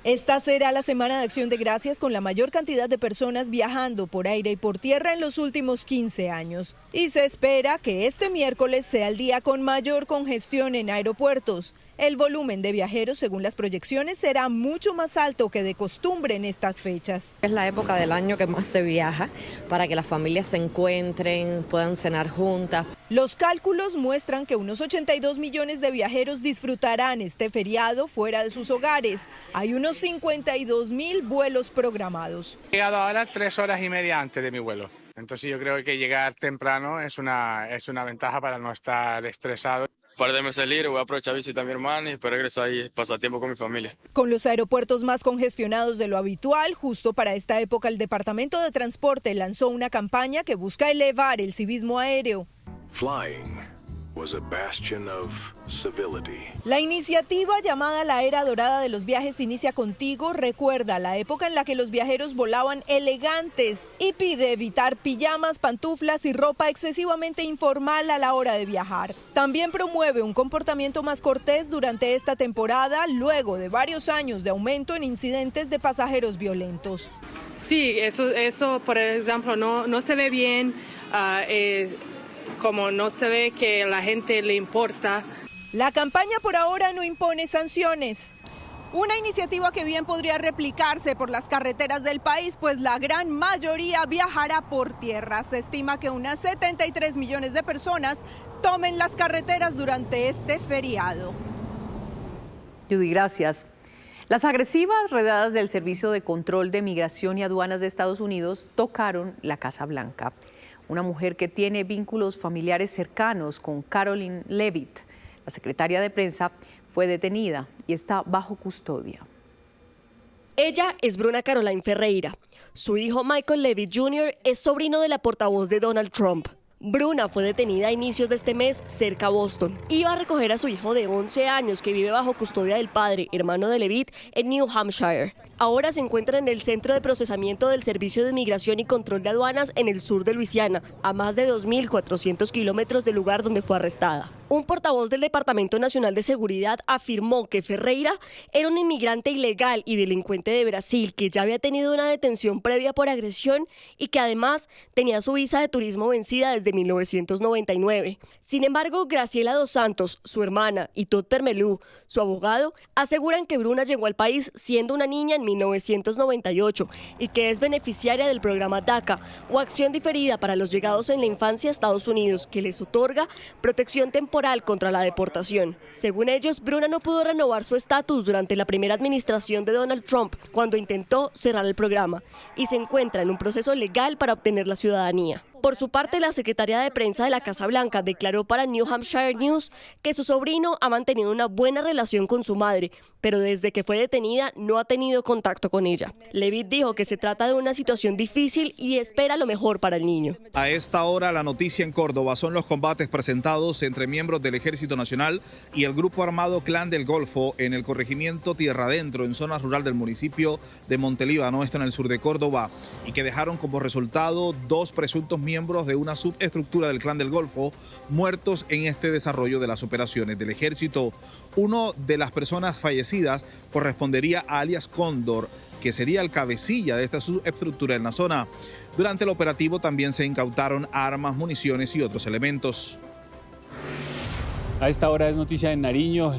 Esta será la Semana de Acción de Gracias con la mayor cantidad de personas viajando por aire y por tierra en los últimos 15 años. Y se espera que este miércoles sea el día con mayor congestión en aeropuertos. El volumen de viajeros, según las proyecciones, será mucho más alto que de costumbre en estas fechas. Es la época del año que más se viaja para que las familias se encuentren, puedan cenar juntas. Los cálculos muestran que unos 82 millones de viajeros disfrutarán este feriado fuera de sus hogares. Hay unos 52.000 vuelos programados. He llegado ahora 3 horas y media antes de mi vuelo. Entonces yo creo que llegar temprano es una ventaja para no estar estresado. Un par de meses libres, voy a aprovechar a visitar a mi hermana y después regresar y pasar tiempo con mi familia. Con los aeropuertos más congestionados de lo habitual, justo para esta época el Departamento de Transporte lanzó una campaña que busca elevar el civismo aéreo. Flying was a bastion of civility. La iniciativa llamada La Era Dorada de los Viajes Inicia Contigo recuerda la época en la que los viajeros volaban elegantes y pide evitar pijamas, pantuflas y ropa excesivamente informal a la hora de viajar. También promueve un comportamiento más cortés durante esta temporada, luego de varios años de aumento en incidentes de pasajeros violentos. Sí, eso por ejemplo, no se ve bien, como no se ve que a la gente le importa. La campaña por ahora no impone sanciones. Una iniciativa que bien podría replicarse por las carreteras del país, pues la gran mayoría viajará por tierra. Se estima que unas 73 millones de personas tomen las carreteras durante este feriado. Judy, gracias. Las agresivas redadas del Servicio de Control de Migración y Aduanas de Estados Unidos tocaron la Casa Blanca. Una mujer que tiene vínculos familiares cercanos con Karoline Leavitt, la secretaria de prensa, fue detenida y está bajo custodia. Ella es Bruna Caroline Ferreira. Su hijo Michael Leavitt Jr. es sobrino de la portavoz de Donald Trump. Bruna fue detenida a inicios de este mes cerca a Boston. Iba a recoger a su hijo de 11 años que vive bajo custodia del padre, hermano de Leavitt, en New Hampshire. Ahora se encuentra en el centro de procesamiento del Servicio de Migración y Control de Aduanas en el sur de Luisiana, a más de 2.400 kilómetros del lugar donde fue arrestada. Un portavoz del Departamento Nacional de Seguridad afirmó que Ferreira era un inmigrante ilegal y delincuente de Brasil que ya había tenido una detención previa por agresión y que además tenía su visa de turismo vencida desde 1999. Sin embargo, Graciela Dos Santos, su hermana, y Todd Permelú, su abogado, aseguran que Bruna llegó al país siendo una niña en 1998 y que es beneficiaria del programa DACA o Acción Diferida para los Llegados en la Infancia a Estados Unidos, que les otorga protección temporal temporal contra la deportación. Según ellos, Bruna no pudo renovar su estatus durante la primera administración de Donald Trump, cuando intentó cerrar el programa, y se encuentra en un proceso legal para obtener la ciudadanía. Por su parte, la secretaria de prensa de la Casa Blanca declaró para New Hampshire News que su sobrino ha mantenido una buena relación con su madre, pero desde que fue detenida no ha tenido contacto con ella. Levitt dijo que se trata de una situación difícil y espera lo mejor para el niño. A esta hora, la noticia en Córdoba son los combates presentados entre miembros del Ejército Nacional y el grupo armado Clan del Golfo en el corregimiento Tierra Adentro, en zona rural del municipio de Montelíbano, esto en el sur de Córdoba, y que dejaron como resultado 2 presuntos miembros de una subestructura del Clan del Golfo muertos en este desarrollo de las operaciones del ejército. Uno de las personas fallecidas correspondería a alias Cóndor, que sería el cabecilla de esta subestructura en la zona. Durante el operativo también se incautaron armas, municiones y otros elementos. A esta hora es noticia en Nariño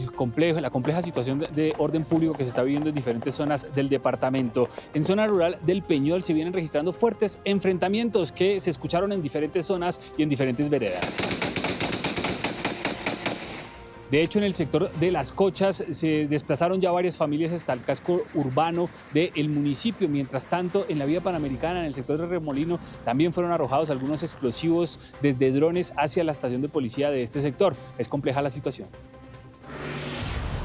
la compleja situación de orden público que se está viviendo en diferentes zonas del departamento. En zona rural del Peñol se vienen registrando fuertes enfrentamientos que se escucharon en diferentes zonas y en diferentes veredas. De hecho, en el sector de Las Cochas se desplazaron ya varias familias hasta el casco urbano del municipio. Mientras tanto, en la vía panamericana, en el sector de Remolino, también fueron arrojados algunos explosivos desde drones hacia la estación de policía de este sector. Es compleja la situación.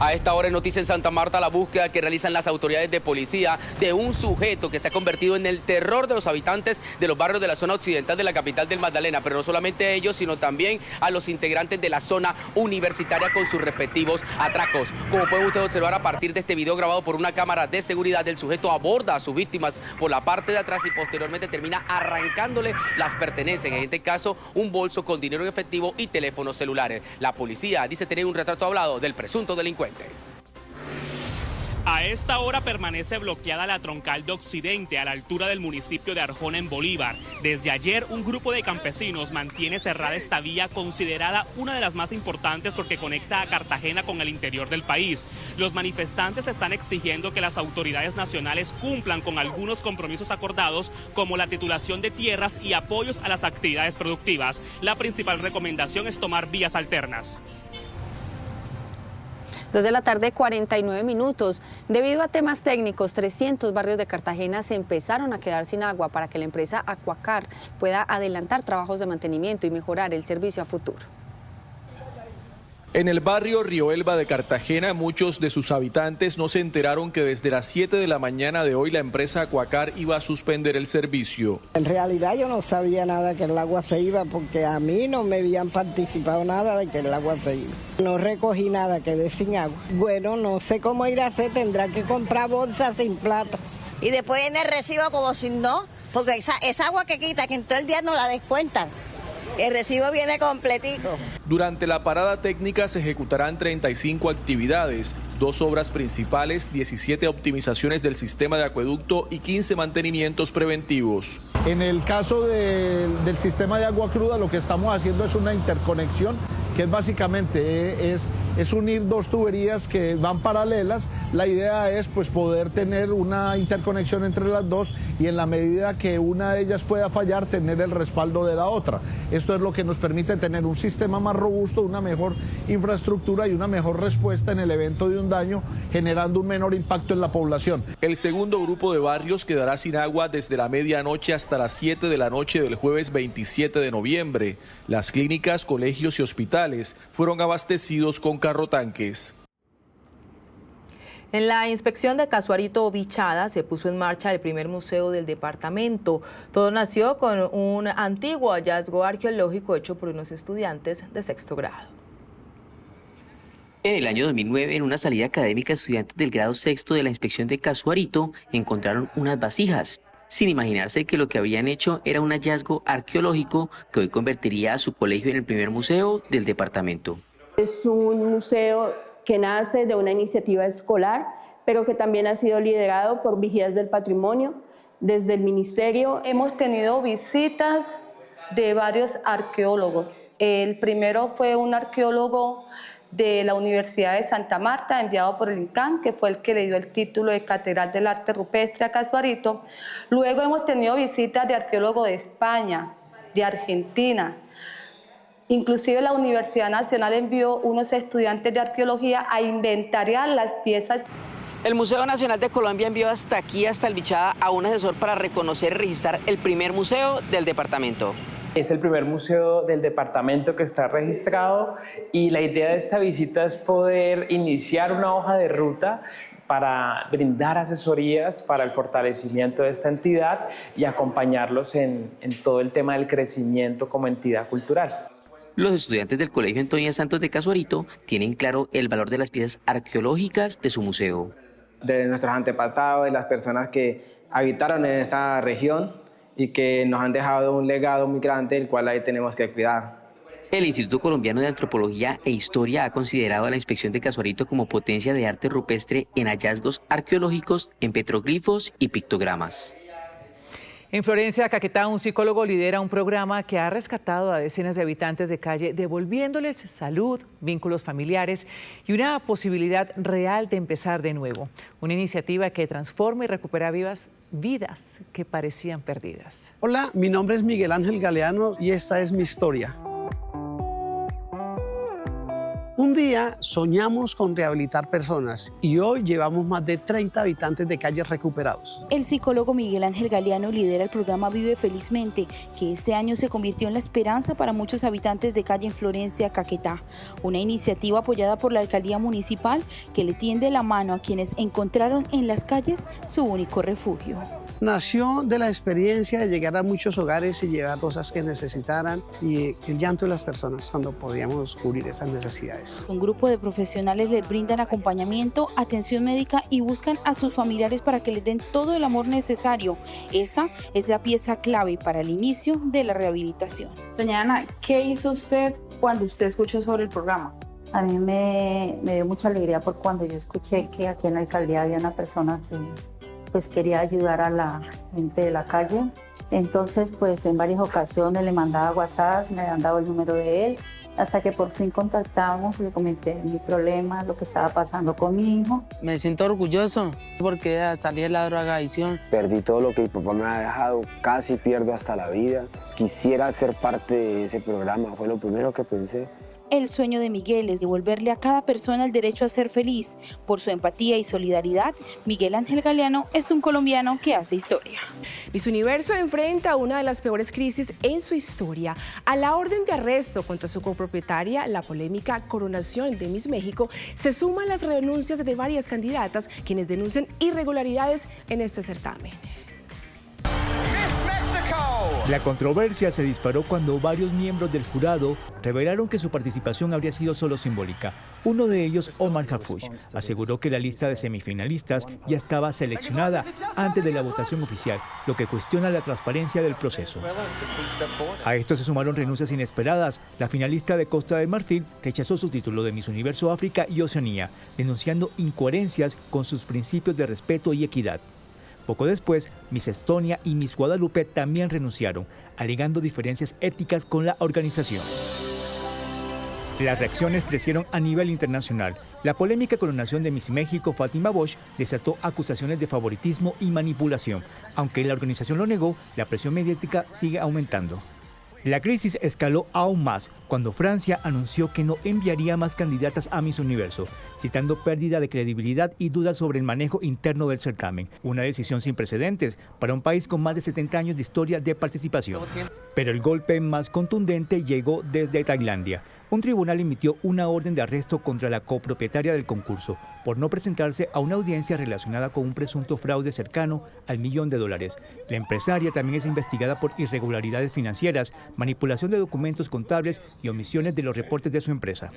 A esta hora en Noticia en Santa Marta, la búsqueda que realizan las autoridades de policía de un sujeto que se ha convertido en el terror de los habitantes de los barrios de la zona occidental de la capital del Magdalena, pero no solamente a ellos, sino también a los integrantes de la zona universitaria con sus respectivos atracos. Como pueden ustedes observar a partir de este video grabado por una cámara de seguridad, el sujeto aborda a sus víctimas por la parte de atrás y posteriormente termina arrancándole las pertenencias, en este caso un bolso con dinero en efectivo y teléfonos celulares. La policía dice tener un retrato hablado del presunto delincuente. A esta hora permanece bloqueada la troncal de Occidente a la altura del municipio de Arjona en Bolívar. Desde ayer un grupo de campesinos mantiene cerrada esta vía considerada una de las más importantes porque conecta a Cartagena con el interior del país. Los manifestantes están exigiendo que las autoridades nacionales cumplan con algunos compromisos acordados como la titulación de tierras y apoyos a las actividades productivas. La principal recomendación es tomar vías alternas. 2 de la tarde, 49 minutos. Debido a temas técnicos, 300 barrios de Cartagena se empezaron a quedar sin agua para que la empresa Aquacar pueda adelantar trabajos de mantenimiento y mejorar el servicio a futuro. En el barrio Río Elba de Cartagena, muchos de sus habitantes no se enteraron que desde las 7 de la mañana de hoy la empresa Aquacar iba a suspender el servicio. En realidad yo no sabía nada que el agua se iba porque a mí no me habían participado nada de que el agua se iba. No recogí nada, quedé sin agua. Bueno, no sé cómo ir a hacer, tendrá que comprar bolsas sin plata. Y después viene el recibo como si no, porque esa agua que quita, que en todo el día no la descuentan. El recibo viene completico. Durante la parada técnica se ejecutarán 35 actividades, 2 obras principales, 17 optimizaciones del sistema de acueducto y 15 mantenimientos preventivos. En el caso del sistema de agua cruda, lo que estamos haciendo es una interconexión, que es básicamente es unir 2 tuberías que van paralelas. La idea es pues poder tener una interconexión entre las 2 y en la medida que una de ellas pueda fallar, tener el respaldo de la otra. Esto es lo que nos permite tener un sistema más robusto, una mejor infraestructura y una mejor respuesta en el evento de un daño, generando un menor impacto en la población. El segundo grupo de barrios quedará sin agua desde la medianoche hasta las 7 de la noche del jueves 27 de noviembre. Las clínicas, colegios y hospitales fueron abastecidos con carrotanques. En la inspección de Casuarito Bichada se puso en marcha el primer museo del departamento. Todo nació con un antiguo hallazgo arqueológico hecho por unos estudiantes de 6º grado. En el año 2009, en una salida académica, estudiantes del grado 6º de la inspección de Casuarito encontraron unas vasijas, sin imaginarse que lo que habían hecho era un hallazgo arqueológico que hoy convertiría a su colegio en el primer museo del departamento. Es un museo que nace de una iniciativa escolar, pero que también ha sido liderado por Vigías del Patrimonio. Desde el Ministerio hemos tenido visitas de varios arqueólogos. El primero fue un arqueólogo de la Universidad de Santa Marta, enviado por el INCAN, que fue el que le dio el título de Catedral del Arte Rupestre a Casuarito. Luego hemos tenido visitas de arqueólogos de España, de Argentina, Inclusive la Universidad Nacional envió unos estudiantes de arqueología a inventariar las piezas. El Museo Nacional de Colombia envió hasta aquí, hasta el Bichada, a un asesor para reconocer y registrar el primer museo del departamento. Es el primer museo del departamento que está registrado y la idea de esta visita es poder iniciar una hoja de ruta para brindar asesorías para el fortalecimiento de esta entidad y acompañarlos en todo el tema del crecimiento como entidad cultural. Los estudiantes del Colegio Antonia Santos de Casuarito tienen claro el valor de las piezas arqueológicas de su museo. De nuestros antepasados, de las personas que habitaron en esta región y que nos han dejado un legado muy grande, el cual ahí tenemos que cuidar. El Instituto Colombiano de Antropología e Historia ha considerado a la inspección de Casuarito como potencia de arte rupestre en hallazgos arqueológicos, en petroglifos y pictogramas. En Florencia, Caquetá, un psicólogo lidera un programa que ha rescatado a decenas de habitantes de calle, devolviéndoles salud, vínculos familiares y una posibilidad real de empezar de nuevo. Una iniciativa que transforma y recupera vidas que parecían perdidas. Hola, mi nombre es Miguel Ángel Galeano y esta es mi historia. Un día soñamos con rehabilitar personas y hoy llevamos más de 30 habitantes de calles recuperados. El psicólogo Miguel Ángel Galeano lidera el programa Vive Felizmente, que este año se convirtió en la esperanza para muchos habitantes de calle en Florencia, Caquetá. Una iniciativa apoyada por la alcaldía municipal que le tiende la mano a quienes encontraron en las calles su único refugio. Nació de la experiencia de llegar a muchos hogares y llevar cosas que necesitaran y el llanto de las personas cuando podíamos cubrir esas necesidades. Un grupo de profesionales les brindan acompañamiento, atención médica y buscan a sus familiares para que les den todo el amor necesario. Esa es la pieza clave para el inicio de la rehabilitación. Doña Ana, ¿qué hizo usted cuando usted escuchó sobre el programa? A mí me dio mucha alegría por cuando yo escuché que aquí en la alcaldía había una persona que pues quería ayudar a la gente de la calle. Entonces, pues en varias ocasiones le mandaba WhatsApp, me han dado el número de él, hasta que por fin contactamos, le comenté mi problema, lo que estaba pasando con mi hijo. Me siento orgulloso porque salí de la drogadicción. Perdí todo lo que mi papá me ha dejado, casi pierdo hasta la vida. Quisiera ser parte de ese programa, fue lo primero que pensé. El sueño de Miguel es devolverle a cada persona el derecho a ser feliz. Por su empatía y solidaridad, Miguel Ángel Galeano es un colombiano que hace historia. Miss Universo enfrenta una de las peores crisis en su historia. A la orden de arresto contra su copropietaria, la polémica coronación de Miss México, se suman las renuncias de varias candidatas quienes denuncian irregularidades en este certamen. La controversia se disparó cuando varios miembros del jurado revelaron que su participación habría sido solo simbólica. Uno de ellos, Omar Harfuch, aseguró que la lista de semifinalistas ya estaba seleccionada antes de la votación oficial, lo que cuestiona la transparencia del proceso. A esto se sumaron renuncias inesperadas. La finalista de Costa de Marfil rechazó su título de Miss Universo África y Oceanía, denunciando incoherencias con sus principios de respeto y equidad. Poco después, Miss Estonia y Miss Guadalupe también renunciaron, alegando diferencias éticas con la organización. Las reacciones crecieron a nivel internacional. La polémica coronación de Miss México, Fátima Bosch, desató acusaciones de favoritismo y manipulación. Aunque la organización lo negó, la presión mediática sigue aumentando. La crisis escaló aún más cuando Francia anunció que no enviaría más candidatas a Miss Universo, citando pérdida de credibilidad y dudas sobre el manejo interno del certamen. Una decisión sin precedentes para un país con más de 70 años de historia de participación. Pero el golpe más contundente llegó desde Tailandia. Un tribunal emitió una orden de arresto contra la copropietaria del concurso por no presentarse a una audiencia relacionada con un presunto fraude cercano al $1.000.000. La empresaria también es investigada por irregularidades financieras, manipulación de documentos contables y omisiones de los reportes de su empresa.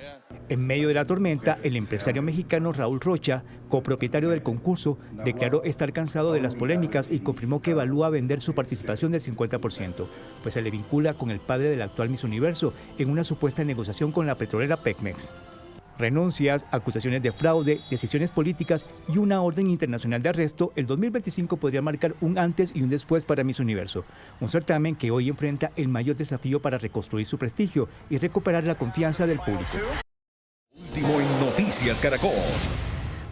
En medio de la tormenta, el empresario mexicano Raúl Rocha, copropietario del concurso, declaró estar cansado de las polémicas y confirmó que evalúa vender su participación del 50%, pues se le vincula con el padre del actual Miss Universo en una supuesta negociación con la petrolera Pemex. Renuncias, acusaciones de fraude, decisiones políticas y una orden internacional de arresto, el 2025 podría marcar un antes y un después para Miss Universo, un certamen que hoy enfrenta el mayor desafío para reconstruir su prestigio y recuperar la confianza del público. Último en Noticias Caracol.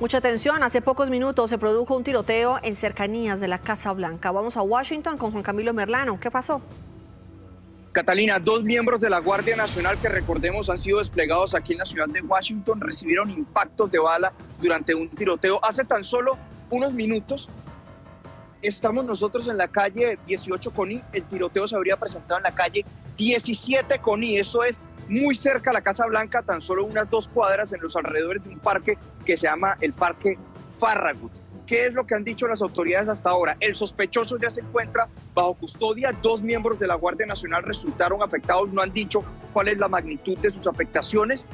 Mucha atención, hace pocos minutos se produjo un tiroteo en cercanías de la Casa Blanca. Vamos a Washington con Juan Camilo Merlano. ¿Qué pasó? Catalina, 2 miembros de la Guardia Nacional que recordemos han sido desplegados aquí en la ciudad de Washington recibieron impactos de bala durante un tiroteo. Hace tan solo unos minutos estamos nosotros en la calle 18 Coney, el tiroteo se habría presentado en la calle 17 Coney, eso es muy cerca a la Casa Blanca, tan solo unas 2 cuadras en los alrededores de un parque que se llama el Parque Farragut. ¿Qué es lo que han dicho las autoridades hasta ahora? El sospechoso ya se encuentra bajo custodia. 2 miembros de la Guardia Nacional resultaron afectados. No han dicho cuál es la magnitud de sus afectaciones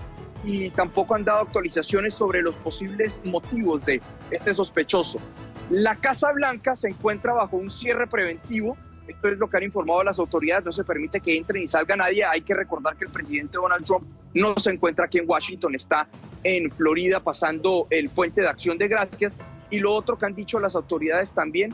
y tampoco han dado actualizaciones sobre los posibles motivos de este sospechoso. La Casa Blanca se encuentra bajo un cierre preventivo. Esto es lo que han informado las autoridades. No se permite que entre ni salga nadie. Hay que recordar que el presidente Donald Trump no se encuentra aquí en Washington, está en Florida pasando el Puente de Acción de Gracias. Y lo otro que han dicho las autoridades también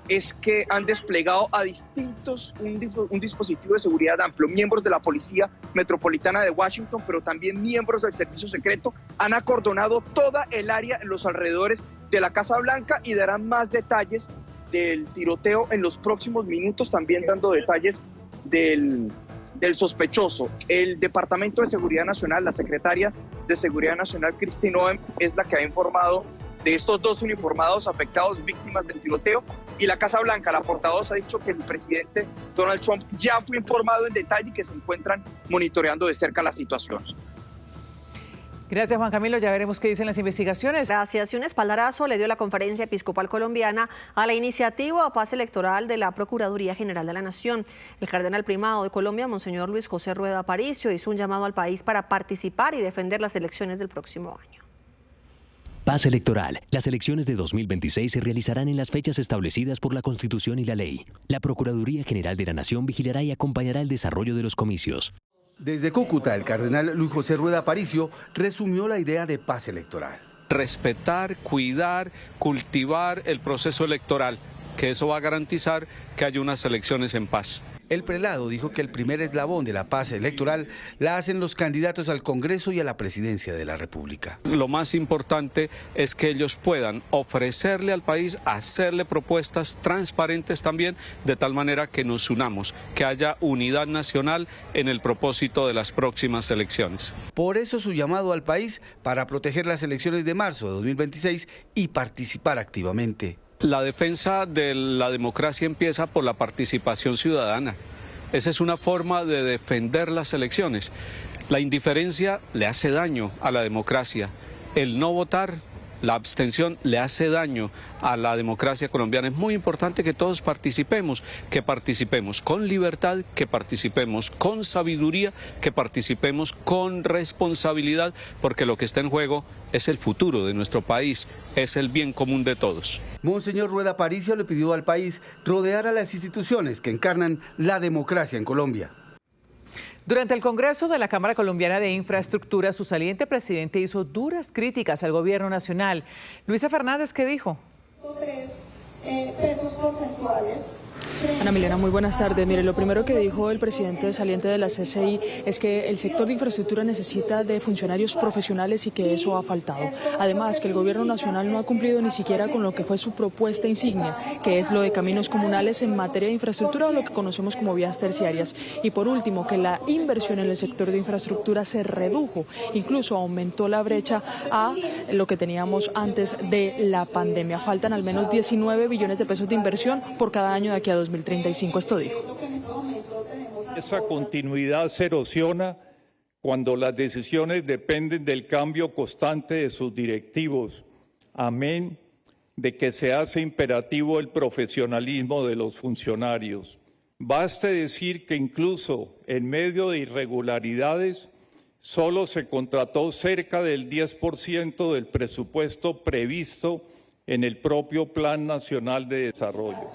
es que han desplegado a distintos un dispositivo de seguridad amplio. Miembros de la Policía Metropolitana de Washington, pero también miembros del Servicio Secreto, han acordonado toda el área en los alrededores de la Casa Blanca y darán más detalles del tiroteo en los próximos minutos, también dando detalles del sospechoso. El Departamento de Seguridad Nacional, la secretaria de Seguridad Nacional, Kristi Noem, es la que ha informado de estos 2 uniformados afectados, víctimas del tiroteo, y la Casa Blanca, la portavoz, ha dicho que el presidente Donald Trump ya fue informado en detalle y que se encuentran monitoreando de cerca la situación. Gracias, Juan Camilo. Ya veremos qué dicen las investigaciones. Gracias. Y un espaldarazo le dio la Conferencia Episcopal Colombiana a la iniciativa a paz electoral de la Procuraduría General de la Nación. El cardenal primado de Colombia, Monseñor Luis José Rueda Aparicio, hizo un llamado al país para participar y defender las elecciones del próximo año. Paz electoral. Las elecciones de 2026 se realizarán en las fechas establecidas por la Constitución y la ley. La Procuraduría General de la Nación vigilará y acompañará el desarrollo de los comicios. Desde Cúcuta, el cardenal Luis José Rueda Aparicio resumió la idea de paz electoral. Respetar, cuidar, cultivar el proceso electoral, que eso va a garantizar que haya unas elecciones en paz. El prelado dijo que el primer eslabón de la paz electoral la hacen los candidatos al Congreso y a la presidencia de la República. Lo más importante es que ellos puedan ofrecerle al país, hacerle propuestas transparentes también, de tal manera que nos unamos, que haya unidad nacional en el propósito de las próximas elecciones. Por eso su llamado al país para proteger las elecciones de marzo de 2026 y participar activamente. La defensa de la democracia empieza por la participación ciudadana. Esa es una forma de defender las elecciones. La indiferencia le hace daño a la democracia. El no votar, la abstención, le hace daño a la democracia colombiana. Es muy importante que todos participemos, con libertad, que participemos con sabiduría, que participemos con responsabilidad, porque lo que está en juego es el futuro de nuestro país, es el bien común de todos. Monseñor Rueda Aparicio le pidió al país rodear a las instituciones que encarnan la democracia en Colombia. Durante el Congreso de la Cámara Colombiana de Infraestructura, su saliente presidente hizo duras críticas al gobierno nacional. Luisa Fernández, ¿qué dijo? 3 pesos porcentuales. Ana Milena, muy buenas tardes. Mire, lo primero que dijo el presidente saliente de la CCI es que el sector de infraestructura necesita de funcionarios profesionales y que eso ha faltado. Además, que el gobierno nacional no ha cumplido ni siquiera con lo que fue su propuesta insignia, que es lo de caminos comunales en materia de infraestructura o lo que conocemos como vías terciarias. Y por último, que la inversión en el sector de infraestructura se redujo, incluso aumentó la brecha a lo que teníamos antes de la pandemia. Faltan al menos 19 billones de pesos de inversión por cada año de aquí a 2035, esto dijo. Esa continuidad se erosiona cuando las decisiones dependen del cambio constante de sus directivos, amén de que se hace imperativo el profesionalismo de los funcionarios. Baste decir que incluso en medio de irregularidades, solo se contrató cerca del 10% del presupuesto previsto en el propio Plan Nacional de Desarrollo.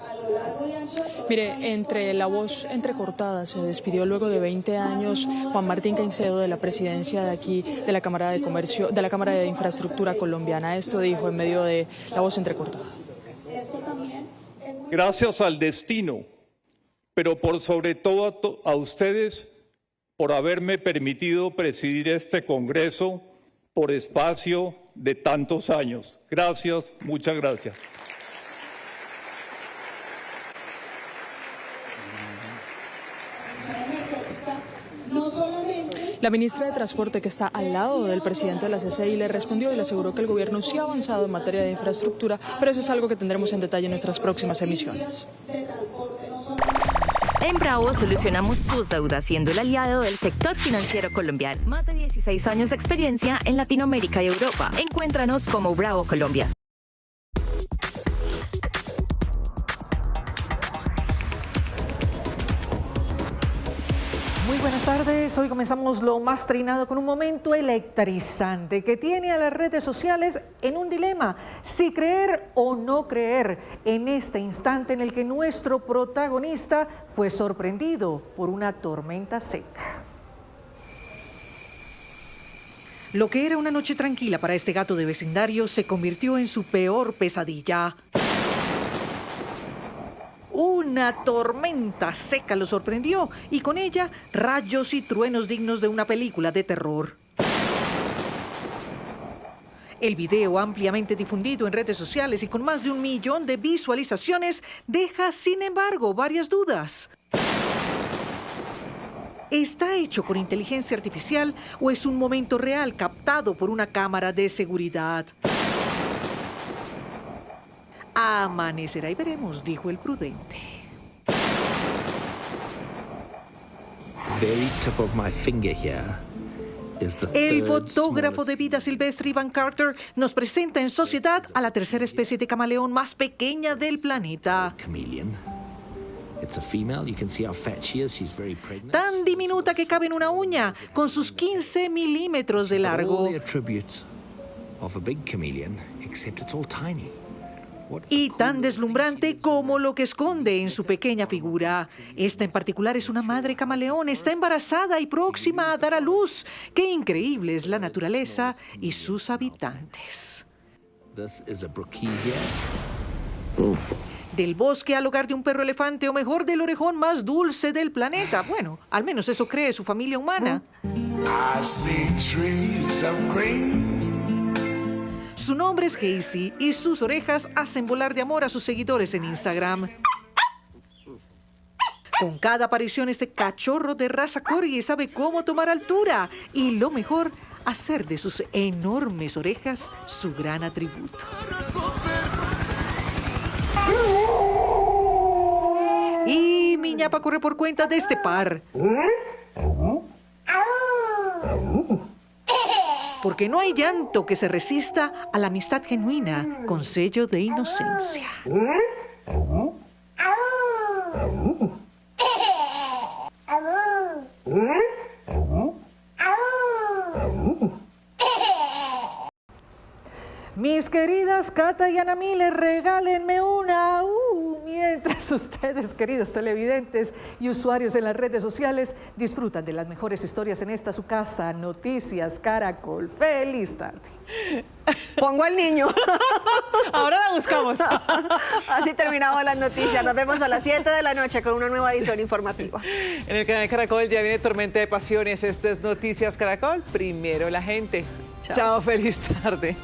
Mire, entre la voz entrecortada se despidió luego de 20 años Juan Martín Caicedo de la presidencia de aquí de la Cámara de Comercio, de la Cámara de Infraestructura colombiana. Esto dijo en medio de la voz entrecortada. Gracias al destino, pero por sobre todo a ustedes por haberme permitido presidir este Congreso por espacio de tantos años. Gracias, muchas gracias. La ministra de Transporte, que está al lado del presidente de la CCI, le respondió y le aseguró que el gobierno sí ha avanzado en materia de infraestructura, pero eso es algo que tendremos en detalle en nuestras próximas emisiones. En Bravo solucionamos tus deudas siendo el aliado del sector financiero colombiano. Más de 16 años de experiencia en Latinoamérica y Europa. Encuéntranos como Bravo Colombia. Muy buenas tardes, hoy comenzamos lo más trinado con un momento electrizante que tiene a las redes sociales en un dilema, si creer o no creer en este instante en el que nuestro protagonista fue sorprendido por una tormenta seca. Lo que era una noche tranquila para este gato de vecindario se convirtió en su peor pesadilla. Una tormenta seca lo sorprendió y con ella rayos y truenos dignos de una película de terror. El video, ampliamente difundido en redes sociales y con más de 1 millón de visualizaciones, deja sin embargo varias dudas. ¿Está hecho con inteligencia artificial o es un momento real captado por una cámara de seguridad? Amanecerá y veremos, dijo el prudente. El fotógrafo de vida silvestre Ivan Carter nos presenta en sociedad a la tercera especie de camaleón más pequeña del planeta. Tan diminuta que cabe en una uña, con sus 15 milímetros de largo. Y tan deslumbrante como lo que esconde en su pequeña figura. Esta en particular es una madre camaleón, está embarazada y próxima a dar a luz. ¡Qué increíble es la naturaleza y sus habitantes! Del bosque al hogar de un perro elefante, o mejor, del orejón más dulce del planeta. Bueno, al menos eso cree su familia humana. Su nombre es Casey y sus orejas hacen volar de amor a sus seguidores en Instagram. Con cada aparición, este cachorro de raza corgi sabe cómo tomar altura y, lo mejor, hacer de sus enormes orejas su gran atributo. Y mi ñapa corre por cuenta de este par. Porque no hay llanto que se resista a la amistad genuina con sello de inocencia. Mis queridas Cata y Ana Miller, regálenme una. Mientras ustedes, queridos televidentes y usuarios en las redes sociales, disfrutan de las mejores historias en esta su casa, Noticias Caracol. ¡Feliz tarde! Pongo al niño. Ahora la buscamos. Así terminamos las noticias. Nos vemos a las 7 de la noche con una nueva edición informativa. En el canal Caracol ya viene Tormenta de Pasiones. Esto es Noticias Caracol. Primero la gente. Chao, feliz tarde.